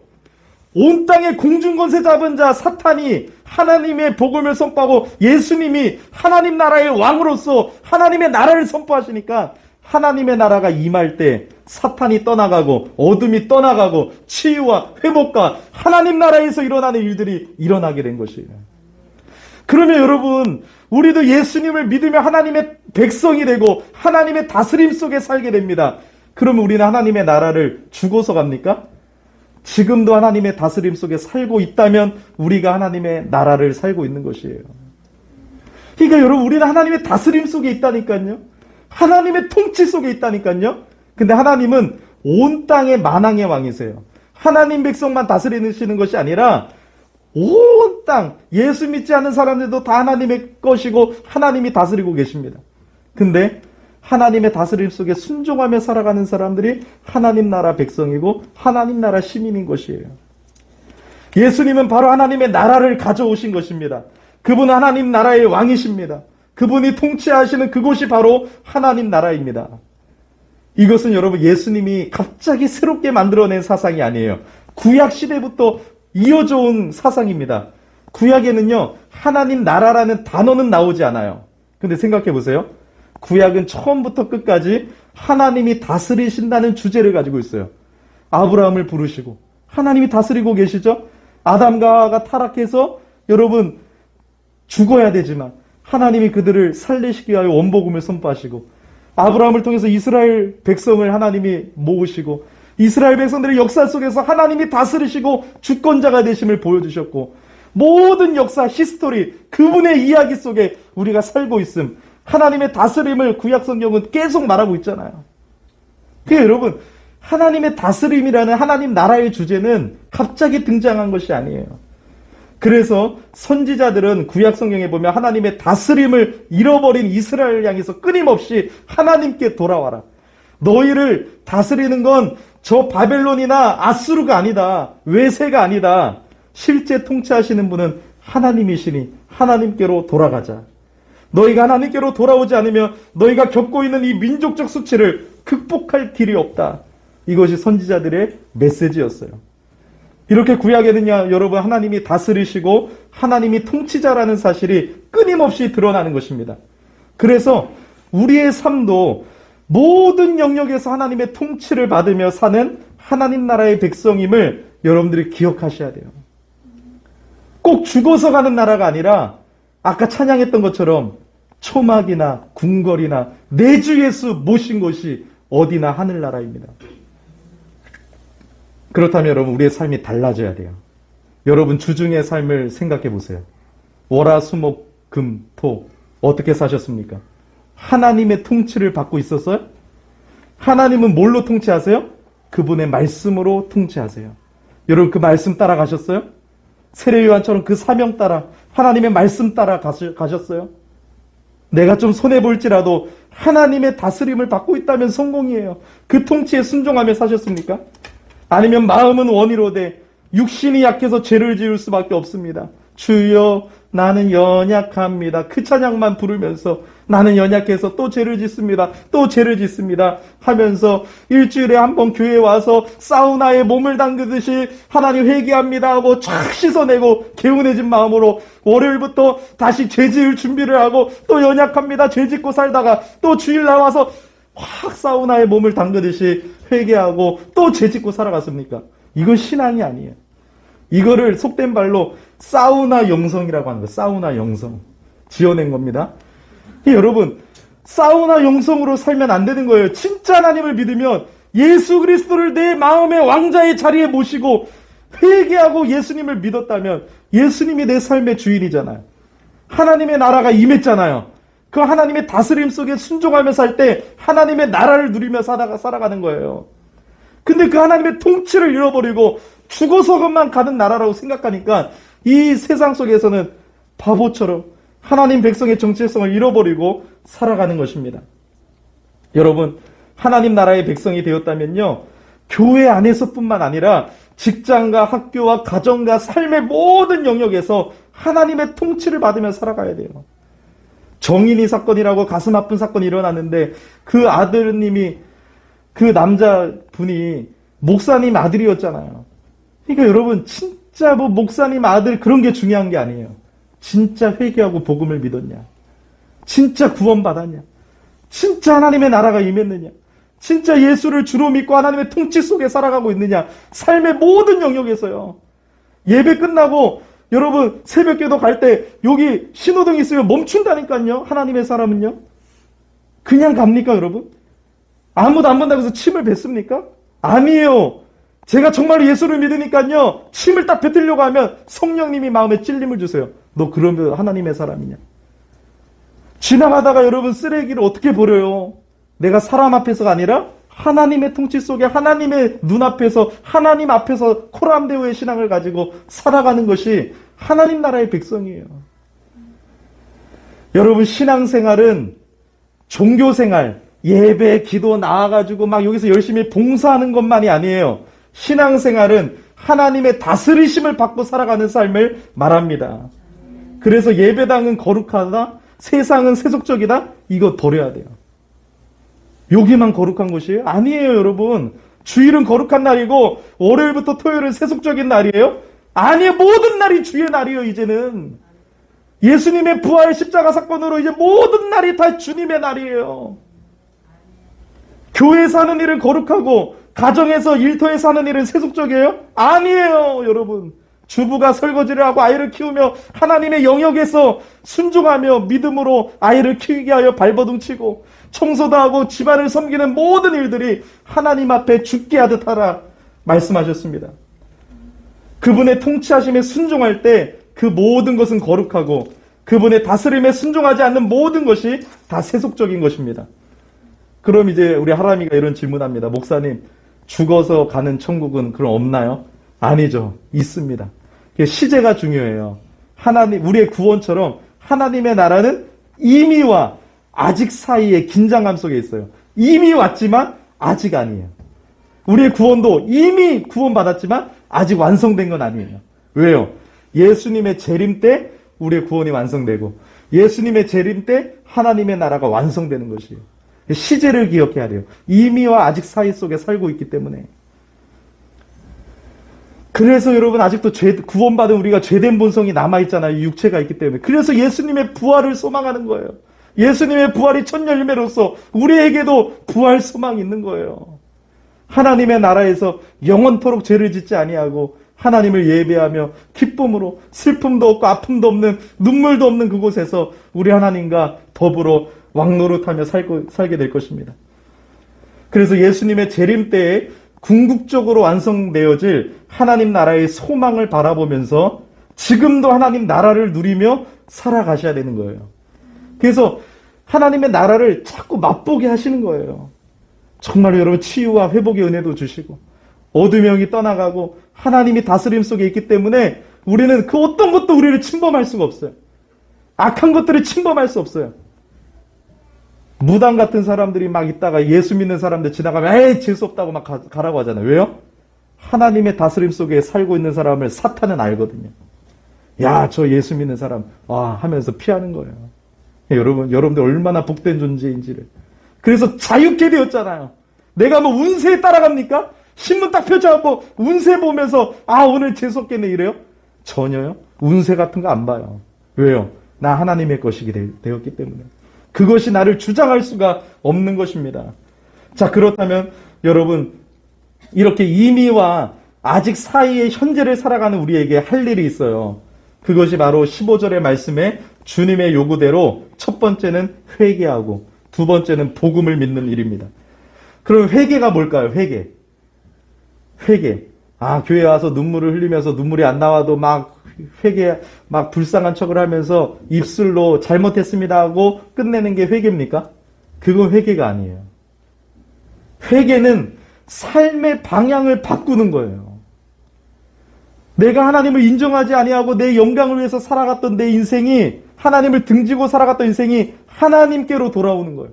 온 땅의 공중권세 잡은 자 사탄이 하나님의 복음을 선포하고 예수님이 하나님 나라의 왕으로서 하나님의 나라를 선포하시니까 하나님의 나라가 임할 때 사탄이 떠나가고 어둠이 떠나가고 치유와 회복과 하나님 나라에서 일어나는 일들이 일어나게 된 것이에요. 그러면 여러분, 우리도 예수님을 믿으며 하나님의 백성이 되고 하나님의 다스림 속에 살게 됩니다. 그러면 우리는 하나님의 나라를 주고서 갑니까? 지금도 하나님의 다스림 속에 살고 있다면 우리가 하나님의 나라를 살고 있는 것이에요. 그러니까 여러분, 우리는 하나님의 다스림 속에 있다니까요. 하나님의 통치 속에 있다니까요. 근데 하나님은 온 땅의 만왕의 왕이세요. 하나님 백성만 다스리시는 것이 아니라 온 땅, 예수 믿지 않는 사람들도 다 하나님의 것이고 하나님이 다스리고 계십니다. 근데 하나님의 다스림 속에 순종하며 살아가는 사람들이 하나님 나라 백성이고 하나님 나라 시민인 것이에요. 예수님은 바로 하나님의 나라를 가져오신 것입니다. 그분은 하나님 나라의 왕이십니다. 그분이 통치하시는 그곳이 바로 하나님 나라입니다. 이것은 여러분, 예수님이 갑자기 새롭게 만들어낸 사상이 아니에요. 구약 시대부터 이어져 온 사상입니다. 구약에는요, 하나님 나라라는 단어는 나오지 않아요. 근데 생각해 보세요. 구약은 처음부터 끝까지 하나님이 다스리신다는 주제를 가지고 있어요. 아브라함을 부르시고 하나님이 다스리고 계시죠. 아담과 하와가 타락해서 여러분 죽어야 되지만 하나님이 그들을 살리시기 위하여 원복음을 선포하시고, 아브라함을 통해서 이스라엘 백성을 하나님이 모으시고 이스라엘 백성들의 역사 속에서 하나님이 다스리시고 주권자가 되심을 보여주셨고, 모든 역사, 히스토리, 그분의 이야기 속에 우리가 살고 있음, 하나님의 다스림을 구약 성경은 계속 말하고 있잖아요. 그러니까 여러분, 하나님의 다스림이라는 하나님 나라의 주제는 갑자기 등장한 것이 아니에요. 그래서 선지자들은 구약 성경에 보면 하나님의 다스림을 잃어버린 이스라엘 향해서 끊임없이 하나님께 돌아와라. 너희를 다스리는 건 저 바벨론이나 아수르가 아니다. 외세가 아니다. 실제 통치하시는 분은 하나님이시니 하나님께로 돌아가자. 너희가 하나님께로 돌아오지 않으면 너희가 겪고 있는 이 민족적 수치를 극복할 길이 없다. 이것이 선지자들의 메시지였어요. 이렇게 구약에는요, 여러분, 하나님이 다스리시고 하나님이 통치자라는 사실이 끊임없이 드러나는 것입니다. 그래서 우리의 삶도 모든 영역에서 하나님의 통치를 받으며 사는 하나님 나라의 백성임을 여러분들이 기억하셔야 돼요. 꼭 죽어서 가는 나라가 아니라 아까 찬양했던 것처럼 초막이나 궁궐이나 내 주 예수 모신 곳이 어디나 하늘나라입니다. 그렇다면 여러분, 우리의 삶이 달라져야 돼요. 여러분, 주중의 삶을 생각해 보세요. 월, 화, 수, 목, 금, 토 어떻게 사셨습니까? 하나님의 통치를 받고 있었어요? 하나님은 뭘로 통치하세요? 그분의 말씀으로 통치하세요. 여러분, 그 말씀 따라 가셨어요? 세례요한처럼 그 사명 따라, 하나님의 말씀 따라 가셨어요? 내가 좀 손해볼지라도 하나님의 다스림을 받고 있다면 성공이에요. 그 통치에 순종하며 사셨습니까? 아니면 마음은 원이로되 육신이 약해서 죄를 지을 수밖에 없습니다. 주여, 나는 연약합니다. 그 찬양만 부르면서 나는 연약해서 또 죄를 짓습니다. 또 죄를 짓습니다. 하면서 일주일에 한 번 교회에 와서 사우나에 몸을 담그듯이 하나님 회개합니다 하고 쫙 씻어내고 개운해진 마음으로 월요일부터 다시 죄 지을 준비를 하고 또 연약합니다. 죄 짓고 살다가 또 주일 나와서 확 사우나에 몸을 담그듯이 회개하고 또 죄 짓고 살아갔습니까? 이건 신앙이 아니에요. 이거를 속된 말로 사우나 영성이라고 하는 거예요. 사우나 영성. 지어낸 겁니다. 여러분, 사우나 영성으로 살면 안 되는 거예요. 진짜 하나님을 믿으면 예수 그리스도를 내 마음의 왕자의 자리에 모시고 회개하고 예수님을 믿었다면 예수님이 내 삶의 주인이잖아요. 하나님의 나라가 임했잖아요. 그 하나님의 다스림 속에 순종하며 살 때 하나님의 나라를 누리며 살아가는 거예요. 근데 그 하나님의 통치를 잃어버리고 죽어서만 가는 나라라고 생각하니까 이 세상 속에서는 바보처럼 하나님 백성의 정체성을 잃어버리고 살아가는 것입니다. 여러분, 하나님 나라의 백성이 되었다면요, 교회 안에서뿐만 아니라 직장과 학교와 가정과 삶의 모든 영역에서 하나님의 통치를 받으며 살아가야 돼요. 정인이 사건이라고 가슴 아픈 사건이 일어났는데 그 아드님이, 그 남자분이 목사님 아들이었잖아요. 그러니까 여러분, 진짜 뭐 목사님 아들 그런 게 중요한 게 아니에요. 진짜 회개하고 복음을 믿었냐? 진짜 구원받았냐? 진짜 하나님의 나라가 임했느냐? 진짜 예수를 주로 믿고 하나님의 통치 속에 살아가고 있느냐? 삶의 모든 영역에서요. 예배 끝나고 여러분 새벽기도 갈 때 여기 신호등 있으면 멈춘다니까요. 하나님의 사람은요. 그냥 갑니까 여러분? 아무도 안 본다고 해서 침을 뱉습니까? 아니에요. 제가 정말 예수를 믿으니까요. 침을 딱 뱉으려고 하면 성령님이 마음에 찔림을 주세요. 너 그러면 하나님의 사람이냐? 지나가다가 여러분 쓰레기를 어떻게 버려요? 내가 사람 앞에서가 아니라 하나님의 통치 속에 하나님의 눈앞에서 하나님 앞에서 코람데오의 신앙을 가지고 살아가는 것이 하나님 나라의 백성이에요. 여러분, 신앙생활은 종교생활, 예배, 기도 나와가지고 막 여기서 열심히 봉사하는 것만이 아니에요. 신앙생활은 하나님의 다스리심을 받고 살아가는 삶을 말합니다. 그래서 예배당은 거룩하다, 세상은 세속적이다, 이거 버려야 돼요. 여기만 거룩한 것이에요? 아니에요, 여러분. 주일은 거룩한 날이고 월요일부터 토요일은 세속적인 날이에요? 아니에요. 모든 날이 주의 날이에요, 이제는. 예수님의 부활 십자가 사건으로 이제 모든 날이 다 주님의 날이에요. 교회에서 하는 일은 거룩하고 가정에서 일터에서 하는 일은 세속적이에요? 아니에요, 여러분. 주부가 설거지를 하고 아이를 키우며 하나님의 영역에서 순종하며 믿음으로 아이를 키우게 하여 발버둥 치고 청소도 하고 집안을 섬기는 모든 일들이 하나님 앞에 죽게 하듯 하라 말씀하셨습니다. 그분의 통치하심에 순종할 때 그 모든 것은 거룩하고 그분의 다스림에 순종하지 않는 모든 것이 다 세속적인 것입니다. 그럼 이제 우리 하람이가 이런 질문합니다. 목사님, 죽어서 가는 천국은 그럼 없나요? 아니죠. 있습니다. 시제가 중요해요. 하나님, 우리의 구원처럼 하나님의 나라는 이미와 아직 사이의 긴장감 속에 있어요. 이미 왔지만 아직 아니에요. 우리의 구원도 이미 구원받았지만 아직 완성된 건 아니에요. 왜요? 예수님의 재림 때 우리의 구원이 완성되고 예수님의 재림 때 하나님의 나라가 완성되는 것이에요. 시제를 기억해야 돼요. 이미와 아직 사이 속에 살고 있기 때문에. 그래서 여러분 아직도 구원받은 우리가 죄된 본성이 남아있잖아요. 육체가 있기 때문에. 그래서 예수님의 부활을 소망하는 거예요. 예수님의 부활이 첫 열매로서 우리에게도 부활 소망이 있는 거예요. 하나님의 나라에서 영원토록 죄를 짓지 아니하고 하나님을 예배하며 기쁨으로 슬픔도 없고 아픔도 없는 눈물도 없는 그곳에서 우리 하나님과 더불어 왕노릇하며 살게 될 것입니다. 그래서 예수님의 재림 때에 궁극적으로 완성되어질 하나님 나라의 소망을 바라보면서 지금도 하나님 나라를 누리며 살아가셔야 되는 거예요. 그래서 하나님의 나라를 자꾸 맛보게 하시는 거예요. 정말 여러분 치유와 회복의 은혜도 주시고 어둠의 영이 떠나가고 하나님이 다스림 속에 있기 때문에 우리는 그 어떤 것도 우리를 침범할 수가 없어요. 악한 것들을 침범할 수 없어요. 무당 같은 사람들이 막 있다가 예수 믿는 사람들 지나가면 에이 재수없다고 막 가라고 하잖아요. 왜요? 하나님의 다스림 속에 살고 있는 사람을 사탄은 알거든요. 야, 저 예수 믿는 사람 하면서 피하는 거예요. 여러분들 얼마나 복된 존재인지를. 그래서 자유케 되었잖아요. 내가 뭐 운세에 따라갑니까? 신문 딱 펼쳐갖고 운세 보면서 오늘 재수없겠네 이래요? 전혀요. 운세 같은 거 안 봐요. 왜요? 나 하나님의 것이 되었기 때문에. 그것이 나를 주장할 수가 없는 것입니다. 자, 그렇다면 여러분 이렇게 이미와 아직 사이의 현재를 살아가는 우리에게 할 일이 있어요. 그것이 바로 15절의 말씀에 주님의 요구대로 첫 번째는 회개하고 두 번째는 복음을 믿는 일입니다. 그럼 회개가 뭘까요? 회개. 교회 와서 눈물을 흘리면서 눈물이 안 나와도 막 불쌍한 척을 하면서 입술로 잘못했습니다 하고 끝내는 게 회개입니까? 그건 회개가 아니에요. 회개는 삶의 방향을 바꾸는 거예요. 내가 하나님을 인정하지 아니하고 내 영광을 위해서 살아갔던 내 인생이 하나님을 등지고 살아갔던 인생이 하나님께로 돌아오는 거예요.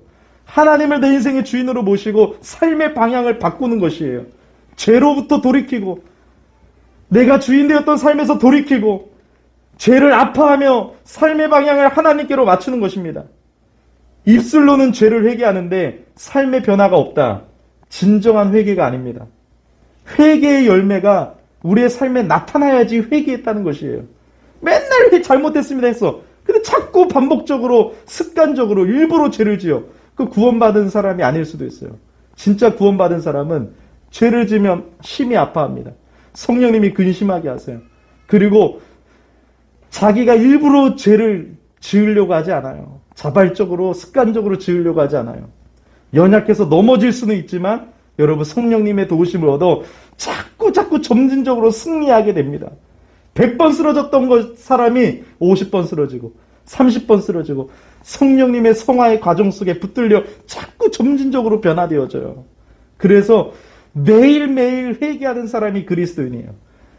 하나님을 내 인생의 주인으로 모시고 삶의 방향을 바꾸는 것이에요. 죄로부터 돌이키고 내가 주인 되었던 삶에서 돌이키고 죄를 아파하며 삶의 방향을 하나님께로 맞추는 것입니다. 입술로는 죄를 회개하는데 삶의 변화가 없다. 진정한 회개가 아닙니다. 회개의 열매가 우리의 삶에 나타나야지 회개했다는 것이에요. 맨날 잘못했습니다 했어. 근데 자꾸 반복적으로 습관적으로 일부러 죄를 지어. 그 구원받은 사람이 아닐 수도 있어요. 진짜 구원받은 사람은 죄를 지면 심히 아파합니다. 성령님이 근심하게 하세요. 그리고 자기가 일부러 죄를 지으려고 하지 않아요. 자발적으로 습관적으로 지으려고 하지 않아요. 연약해서 넘어질 수는 있지만 여러분 성령님의 도우심을 얻어 자꾸 점진적으로 승리하게 됩니다. 100번 쓰러졌던 사람이 50번 쓰러지고 30번 쓰러지고 성령님의 성화의 과정 속에 붙들려 자꾸 점진적으로 변화되어져요. 그래서 매일매일 회개하는 사람이 그리스도인이에요.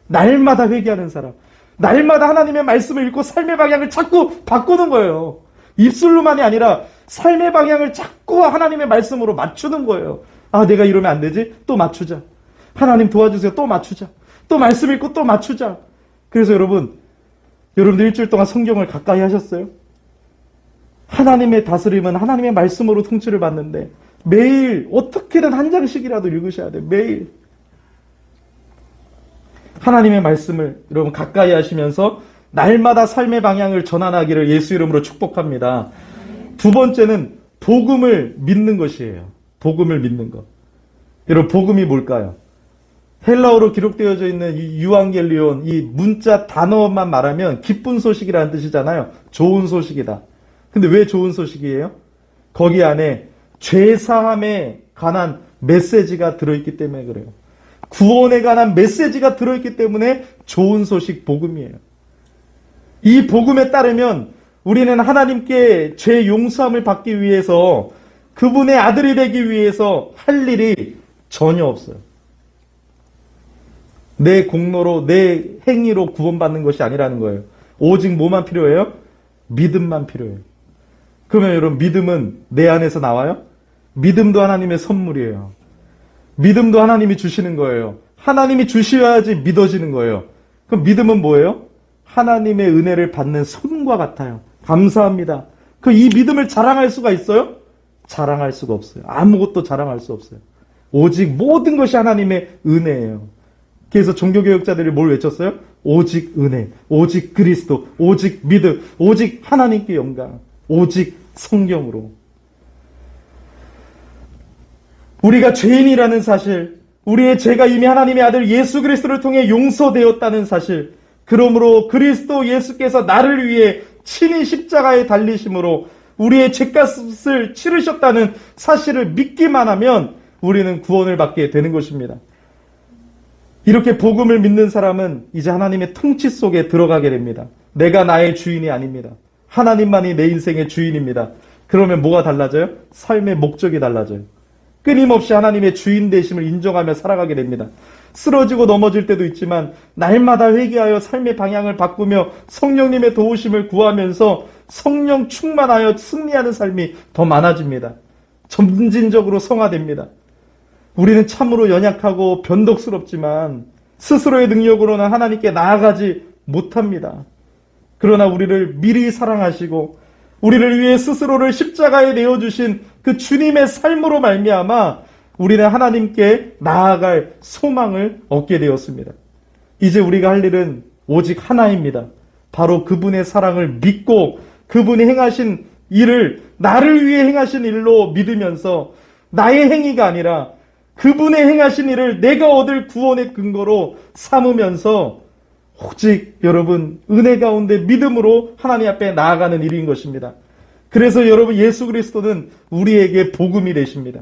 날마다 회개하는 사람. 날마다 하나님의 말씀을 읽고 삶의 방향을 자꾸 바꾸는 거예요. 입술로만이 아니라 삶의 방향을 자꾸 하나님의 말씀으로 맞추는 거예요. 아, 내가 이러면 안 되지? 또 맞추자. 하나님 도와주세요. 또 맞추자. 또 말씀 읽고 또 맞추자. 그래서 여러분들 일주일 동안 성경을 가까이 하셨어요? 하나님의 다스림은 하나님의 말씀으로 통치를 받는데 매일 어떻게든 한 장씩이라도 읽으셔야 돼요. 매일. 하나님의 말씀을 여러분 가까이 하시면서 날마다 삶의 방향을 전환하기를 예수 이름으로 축복합니다. 두 번째는 복음을 믿는 것이에요. 복음을 믿는 것. 여러분 복음이 뭘까요? 헬라어로 기록되어져 있는 이 유앙겔리온 이 문자 단어만 말하면 기쁜 소식이라는 뜻이잖아요. 좋은 소식이다. 근데 왜 좋은 소식이에요? 거기 안에 죄사함에 관한 메시지가 들어있기 때문에 그래요. 구원에 관한 메시지가 들어있기 때문에 좋은 소식 복음이에요. 이 복음에 따르면 우리는 하나님께 죄 용서함을 받기 위해서 그분의 아들이 되기 위해서 할 일이 전혀 없어요. 내 공로로 내 행위로 구원받는 것이 아니라는 거예요. 오직 뭐만 필요해요? 믿음만 필요해요. 그러면 여러분 믿음은 내 안에서 나와요? 믿음도 하나님의 선물이에요. 믿음도 하나님이 주시는 거예요. 하나님이 주셔야지 믿어지는 거예요. 그럼 믿음은 뭐예요? 하나님의 은혜를 받는 손과 같아요. 감사합니다. 이 믿음을 자랑할 수가 있어요? 자랑할 수가 없어요. 아무것도 자랑할 수 없어요. 오직 모든 것이 하나님의 은혜예요. 그래서 종교개혁자들이 뭘 외쳤어요? 오직 은혜, 오직 그리스도, 오직 믿음, 오직 하나님께 영광, 오직 성경으로. 우리가 죄인이라는 사실, 우리의 죄가 이미 하나님의 아들 예수 그리스도를 통해 용서되었다는 사실, 그러므로 그리스도 예수께서 나를 위해 친히 십자가에 달리심으로 우리의 죄값을 치르셨다는 사실을 믿기만 하면 우리는 구원을 받게 되는 것입니다. 이렇게 복음을 믿는 사람은 이제 하나님의 통치 속에 들어가게 됩니다. 내가 나의 주인이 아닙니다. 하나님만이 내 인생의 주인입니다. 그러면 뭐가 달라져요? 삶의 목적이 달라져요. 끊임없이 하나님의 주인 되심을 인정하며 살아가게 됩니다. 쓰러지고 넘어질 때도 있지만 날마다 회개하여 삶의 방향을 바꾸며 성령님의 도우심을 구하면서 성령 충만하여 승리하는 삶이 더 많아집니다. 점진적으로 성화됩니다. 우리는 참으로 연약하고 변덕스럽지만 스스로의 능력으로는 하나님께 나아가지 못합니다. 그러나 우리를 미리 사랑하시고 우리를 위해 스스로를 십자가에 내어주신 그 주님의 삶으로 말미암아 우리는 하나님께 나아갈 소망을 얻게 되었습니다. 이제 우리가 할 일은 오직 하나입니다. 바로 그분의 사랑을 믿고 그분이 행하신 일을 나를 위해 행하신 일로 믿으면서 나의 행위가 아니라 그분의 행하신 일을 내가 얻을 구원의 근거로 삼으면서 오직 여러분 은혜 가운데 믿음으로 하나님 앞에 나아가는 일인 것입니다. 그래서 여러분 예수 그리스도는 우리에게 복음이 되십니다.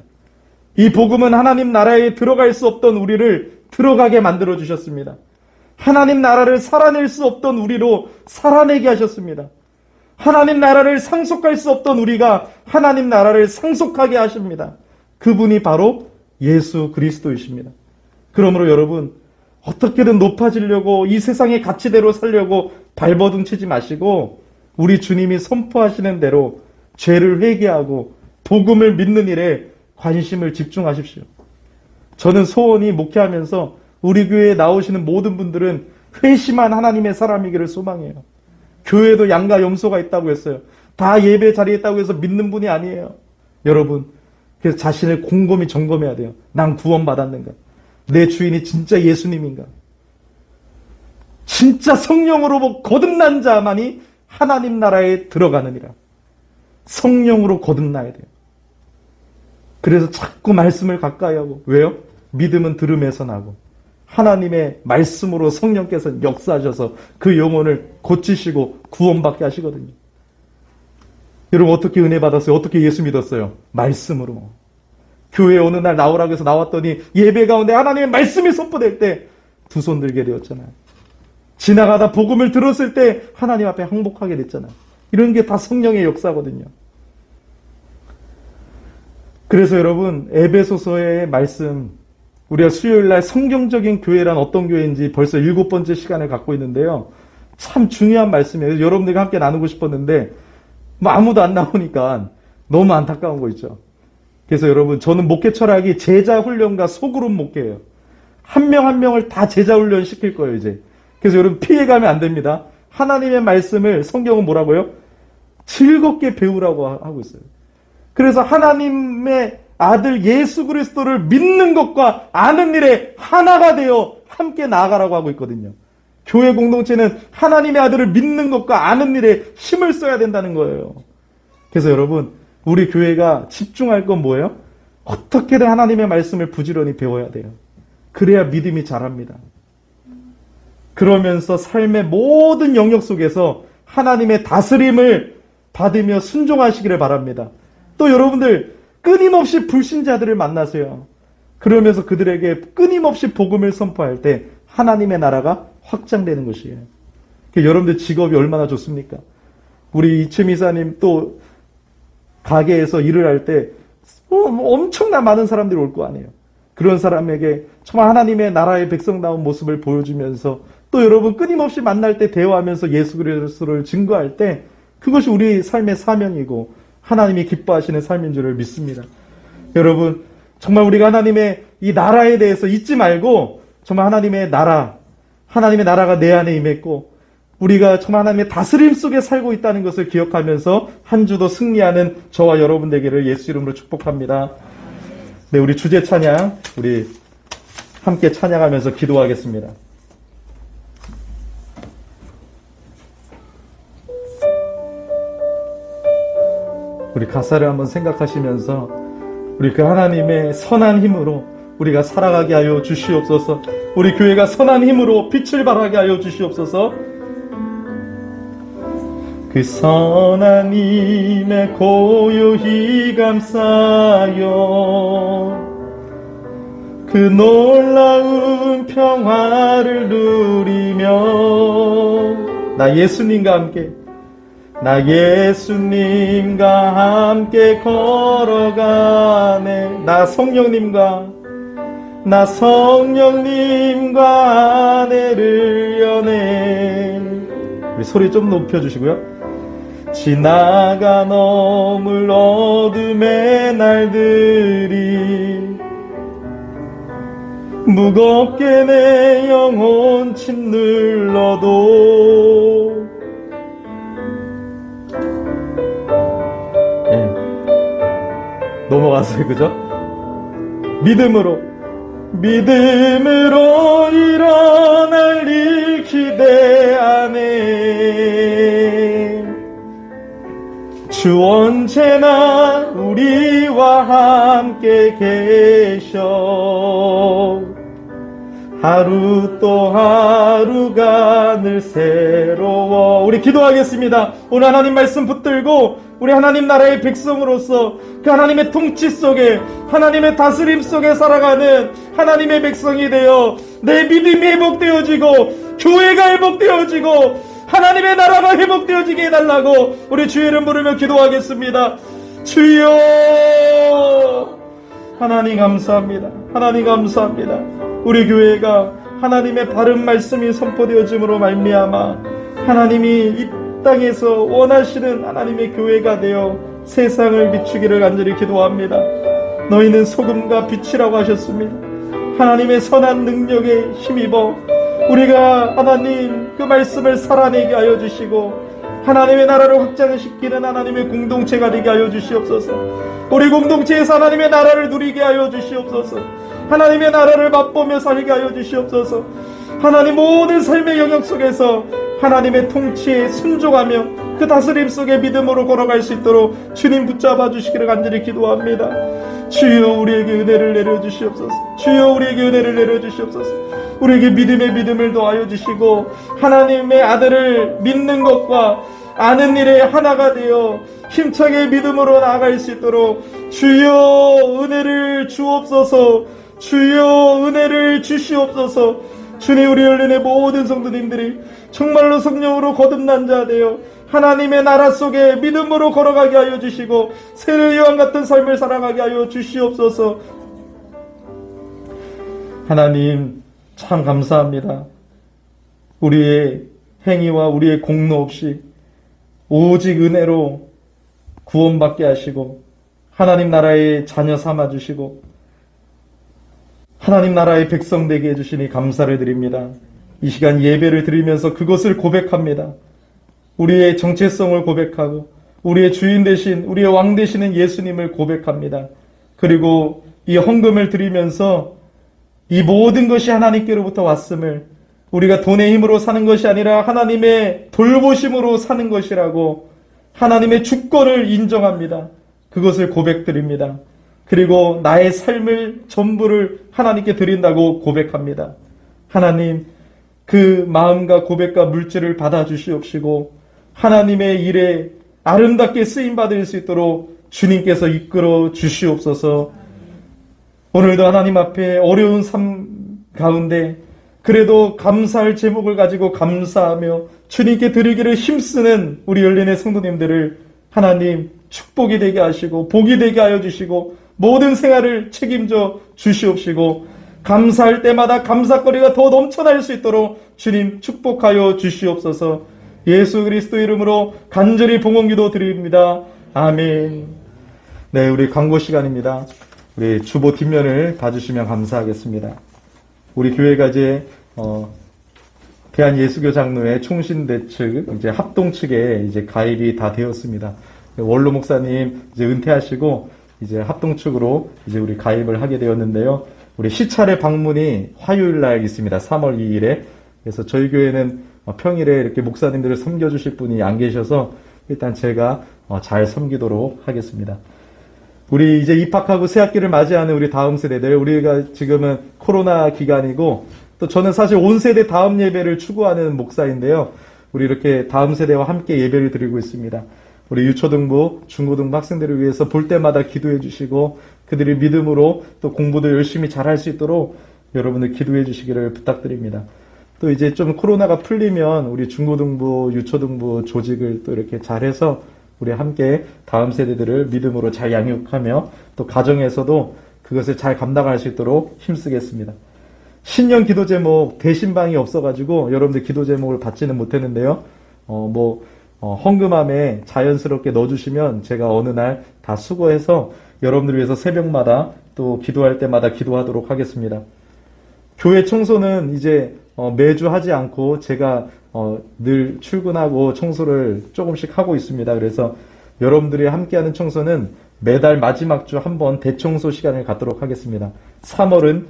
이 복음은 하나님 나라에 들어갈 수 없던 우리를 들어가게 만들어 주셨습니다. 하나님 나라를 살아낼 수 없던 우리로 살아내게 하셨습니다. 하나님 나라를 상속할 수 없던 우리가 하나님 나라를 상속하게 하십니다. 그분이 바로 예수 그리스도이십니다. 그러므로 여러분 어떻게든 높아지려고 이 세상의 가치대로 살려고 발버둥 치지 마시고 우리 주님이 선포하시는 대로 죄를 회개하고 복음을 믿는 일에 관심을 집중하십시오. 저는 소원이 목회하면서 우리 교회에 나오시는 모든 분들은 회심한 하나님의 사람이기를 소망해요. 교회에도 양가 염소가 있다고 했어요. 다 예배 자리에 있다고 해서 믿는 분이 아니에요. 여러분, 그래서 자신을 곰곰이 점검해야 돼요. 난 구원받았는가? 내 주인이 진짜 예수님인가? 진짜 성령으로 거듭난 자만이 하나님 나라에 들어가느니라. 성령으로 거듭나야 돼요. 그래서 자꾸 말씀을 가까이 하고. 왜요? 믿음은 들음에서 나고 하나님의 말씀으로 성령께서 역사하셔서 그 영혼을 고치시고 구원받게 하시거든요. 여러분 어떻게 은혜 받았어요? 어떻게 예수 믿었어요? 말씀으로. 교회에 어느 날 나오라고 해서 나왔더니 예배 가운데 하나님의 말씀이 선포될 때 두 손 들게 되었잖아요. 지나가다 복음을 들었을 때 하나님 앞에 항복하게 됐잖아요. 이런 게 다 성령의 역사거든요. 그래서 여러분 에베소서의 말씀, 우리가 수요일날 성경적인 교회란 어떤 교회인지 벌써 7번째 시간을 갖고 있는데요. 참 중요한 말씀이에요. 여러분들과 함께 나누고 싶었는데 뭐 아무도 안 나오니까 너무 안타까운 거 있죠. 그래서 여러분 저는 목회 철학이 제자 훈련과 소그룹 목회예요. 한 명 한 명을 다 제자 훈련 시킬 거예요 이제. 그래서 여러분 피해가면 안 됩니다. 하나님의 말씀을 성경은 뭐라고요? 즐겁게 배우라고 하고 있어요. 그래서 하나님의 아들 예수 그리스도를 믿는 것과 아는 일에 하나가 되어 함께 나아가라고 하고 있거든요. 교회 공동체는 하나님의 아들을 믿는 것과 아는 일에 힘을 써야 된다는 거예요. 그래서 여러분 우리 교회가 집중할 건 뭐예요? 어떻게든 하나님의 말씀을 부지런히 배워야 돼요. 그래야 믿음이 자랍니다. 그러면서 삶의 모든 영역 속에서 하나님의 다스림을 받으며 순종하시기를 바랍니다. 또 여러분들 끊임없이 불신자들을 만나세요. 그러면서 그들에게 끊임없이 복음을 선포할 때 하나님의 나라가 확장되는 것이에요. 여러분들 직업이 얼마나 좋습니까? 우리 이채미 이사님 또 가게에서 일을 할 때 엄청난 많은 사람들이 올 거 아니에요. 그런 사람에게 정말 하나님의 나라의 백성다운 모습을 보여주면서 또 여러분 끊임없이 만날 때 대화하면서 예수 그리스도를 증거할 때 그것이 우리 삶의 사명이고 하나님이 기뻐하시는 삶인 줄을 믿습니다. 여러분 정말 우리가 하나님의 이 나라에 대해서 잊지 말고 정말 하나님의 나라가 내 안에 임했고 우리가 정말 하나님의 다스림 속에 살고 있다는 것을 기억하면서 한 주도 승리하는 저와 여러분 되기를 예수 이름으로 축복합니다. 네, 우리 주제 찬양 우리 함께 찬양하면서 기도하겠습니다. 우리 가사를 한번 생각하시면서 우리 그 하나님의 선한 힘으로 우리가 살아가게 하여 주시옵소서. 우리 교회가 선한 힘으로 빛을 발하게 하여 주시옵소서. 그 선한 힘에 고요히 감싸요 그 놀라운 평화를 누리며 나 예수님과 함께 걸어가네. 나 성령님과 아내를 여네. 우리 소리 좀 높여주시고요. 지나가 넘을 어둠의 날들이 무겁게 내 영혼 짓눌러도 넘어갔어요. 그죠? 믿음으로 일어날 일 기대하네. 주 언제나 우리와 함께 계셔 하루 또 하루가 늘 새로워. 우리 기도하겠습니다. 오늘 하나님 말씀 붙들고 우리 하나님 나라의 백성으로서 그 하나님의 통치 속에 하나님의 다스림 속에 살아가는 하나님의 백성이 되어 내 믿음이 회복되어지고 교회가 회복되어지고 하나님의 나라가 회복되어지게 해달라고 우리 주의 이름 부르며 기도하겠습니다. 주여 하나님 감사합니다. 하나님 감사합니다. 우리 교회가 하나님의 바른 말씀이 선포되어짐으로 말미암아 하나님이 이 땅에서 원하시는 하나님의 교회가 되어 세상을 비추기를 간절히 기도합니다. 너희는 소금과 빛이라고 하셨습니다. 하나님의 선한 능력에 힘입어 우리가 하나님 그 말씀을 살아내게 하여 주시고 하나님의 나라를 확장시키는 하나님의 공동체가 되게 하여 주시옵소서. 우리 공동체에서 하나님의 나라를 누리게 하여 주시옵소서. 하나님의 나라를 맛보며 살게 하여 주시옵소서. 하나님 모든 삶의 영역 속에서 하나님의 통치에 순종하며 그 다스림 속에 믿음으로 걸어갈 수 있도록 주님 붙잡아 주시기를 간절히 기도합니다. 주여 우리에게 은혜를 내려주시옵소서. 주여 우리에게 은혜를 내려주시옵소서. 우리에게 믿음을 더하여 주시고 하나님의 아들을 믿는 것과 아는 일에 하나가 되어 힘차게 믿음으로 나아갈 수 있도록 주여 은혜를 주옵소서. 주여 은혜를 주시옵소서. 주님, 우리 열린의 모든 성도님들이 정말로 성령으로 거듭난 자 되어 하나님의 나라 속에 믿음으로 걸어가게 하여 주시고 새를 이왕 같은 삶을 살아가게 하여 주시옵소서. 하나님 참 감사합니다. 우리의 행위와 우리의 공로 없이 오직 은혜로 구원받게 하시고 하나님 나라의 자녀 삼아주시고 하나님 나라의 백성 되게 해주시니 감사를 드립니다. 이 시간 예배를 드리면서 그것을 고백합니다. 우리의 정체성을 고백하고 우리의 주인 되신 우리의 왕 되시는 예수님을 고백합니다. 그리고 이 헌금을 드리면서 이 모든 것이 하나님께로부터 왔음을 우리가 돈의 힘으로 사는 것이 아니라 하나님의 돌보심으로 사는 것이라고 하나님의 주권을 인정합니다. 그것을 고백드립니다. 그리고 나의 삶을 전부를 하나님께 드린다고 고백합니다. 하나님, 그 마음과 고백과 물질을 받아주시옵시고 하나님의 일에 아름답게 쓰임받을 수 있도록 주님께서 이끌어 주시옵소서. 오늘도 하나님 앞에 어려운 삶 가운데 그래도 감사할 제목을 가지고 감사하며 주님께 드리기를 힘쓰는 우리 열린의 성도님들을 하나님 축복이 되게 하시고 복이 되게 하여 주시고 모든 생활을 책임져 주시옵시고 감사할 때마다 감사거리가 더 넘쳐날 수 있도록 주님 축복하여 주시옵소서. 예수 그리스도 이름으로 간절히 봉헌기도 드립니다. 아멘. 네, 우리 광고 시간입니다. 우리 주보 뒷면을 봐주시면 감사하겠습니다. 우리 교회가 이제 대한예수교 장로회 총신대 측 이제 합동 측에 이제 가입이 다 되었습니다. 원로 목사님 이제 은퇴하시고 이제 합동 측으로 이제 우리 가입을 하게 되었는데요. 우리 시찰의 방문이 화요일 날 있습니다. 3월 2일에. 그래서 저희 교회는 평일에 이렇게 목사님들을 섬겨주실 분이 안 계셔서 일단 제가 잘 섬기도록 하겠습니다. 우리 이제 입학하고 새 학기를 맞이하는 우리 다음 세대들, 우리가 지금은 코로나 기간이고 또 저는 사실 온 세대 다음 예배를 추구하는 목사인데요. 우리 이렇게 다음 세대와 함께 예배를 드리고 있습니다. 우리 유초등부, 중고등부 학생들을 위해서 볼 때마다 기도해 주시고 그들이 믿음으로 또 공부도 열심히 잘할 수 있도록 여러분들 기도해 주시기를 부탁드립니다. 또 이제 좀 코로나가 풀리면 우리 중고등부, 유초등부 조직을 또 이렇게 잘해서 우리 함께 다음 세대들을 믿음으로 잘 양육하며 또 가정에서도 그것을 잘 감당할 수 있도록 힘쓰겠습니다. 신년 기도 제목 대신방이 없어가지고 여러분들 기도 제목을 받지는 못했는데요. 헌금함에 자연스럽게 넣어주시면 제가 어느 날 다 수거해서 여러분들 위해서 새벽마다 또 기도할 때마다 기도하도록 하겠습니다. 교회 청소는 이제 매주 하지 않고 제가 늘 출근하고 청소를 조금씩 하고 있습니다. 그래서 여러분들이 함께하는 청소는 매달 마지막 주 한 번 대청소 시간을 갖도록 하겠습니다. 3월은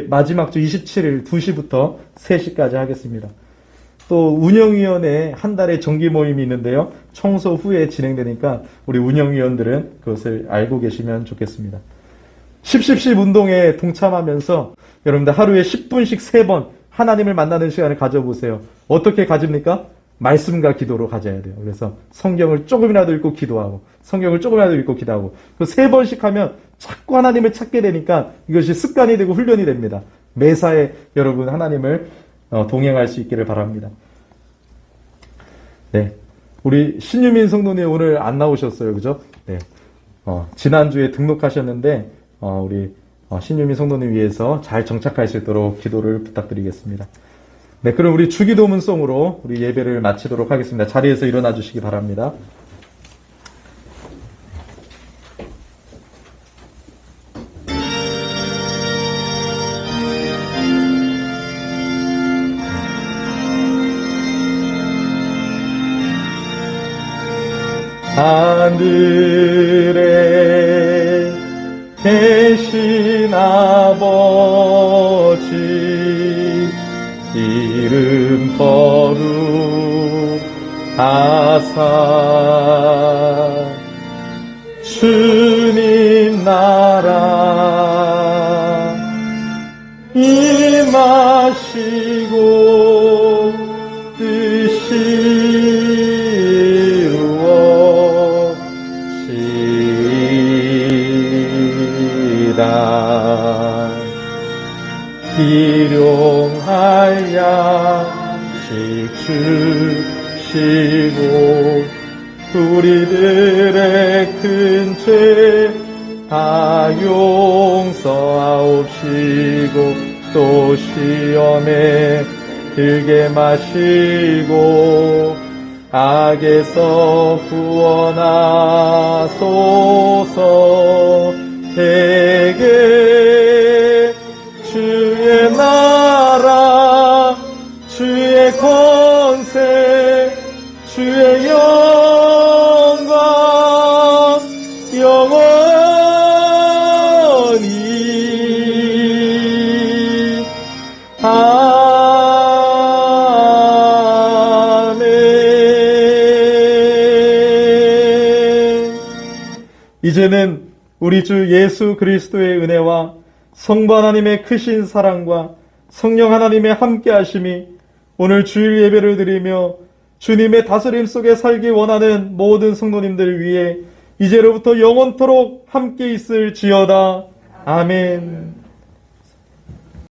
마지막 주 27일 2시부터 3시까지 하겠습니다. 또 운영위원회 한 달에 정기 모임이 있는데요. 청소 후에 진행되니까 우리 운영위원들은 그것을 알고 계시면 좋겠습니다. 10 운동에 동참하면서 여러분들 하루에 10분씩 3번 하나님을 만나는 시간을 가져보세요. 어떻게 가집니까? 말씀과 기도로 가져야 돼요. 그래서 성경을 조금이라도 읽고 기도하고 성경을 조금이라도 읽고 기도하고 그 3번씩 하면 자꾸 하나님을 찾게 되니까 이것이 습관이 되고 훈련이 됩니다. 매사에 여러분 하나님을 동행할 수 있기를 바랍니다. 네, 우리 신유민 성도님 오늘 안 나오셨어요, 그죠? 네, 지난주에 등록하셨는데 우리 신유민 성도님 위해서 잘 정착할 수 있도록 기도를 부탁드리겠습니다. 네, 그럼 우리 주기도문송으로 우리 예배를 마치도록 하겠습니다. 자리에서 일어나 주시기 바랍니다. 하늘에 계신 아버지 이름 거룩하사 주님 나라 임하시고 뜻이 이루어지이다. 일용할 양식 주시고 우리들의 큰 죄 다 용서하옵시고 또 시험에 들게 마시고 악에서 구원하소서. 대개 주의 나라 주의 권세 주의 영광 영원히 아멘. 이제는 우리 주 예수 그리스도의 은혜와 성부 하나님의 크신 사랑과 성령 하나님의 함께하심이 오늘 주일 예배를 드리며 주님의 다스림 속에 살기 원하는 모든 성도님들 위해 이제로부터 영원토록 함께 있을지어다. 아멘.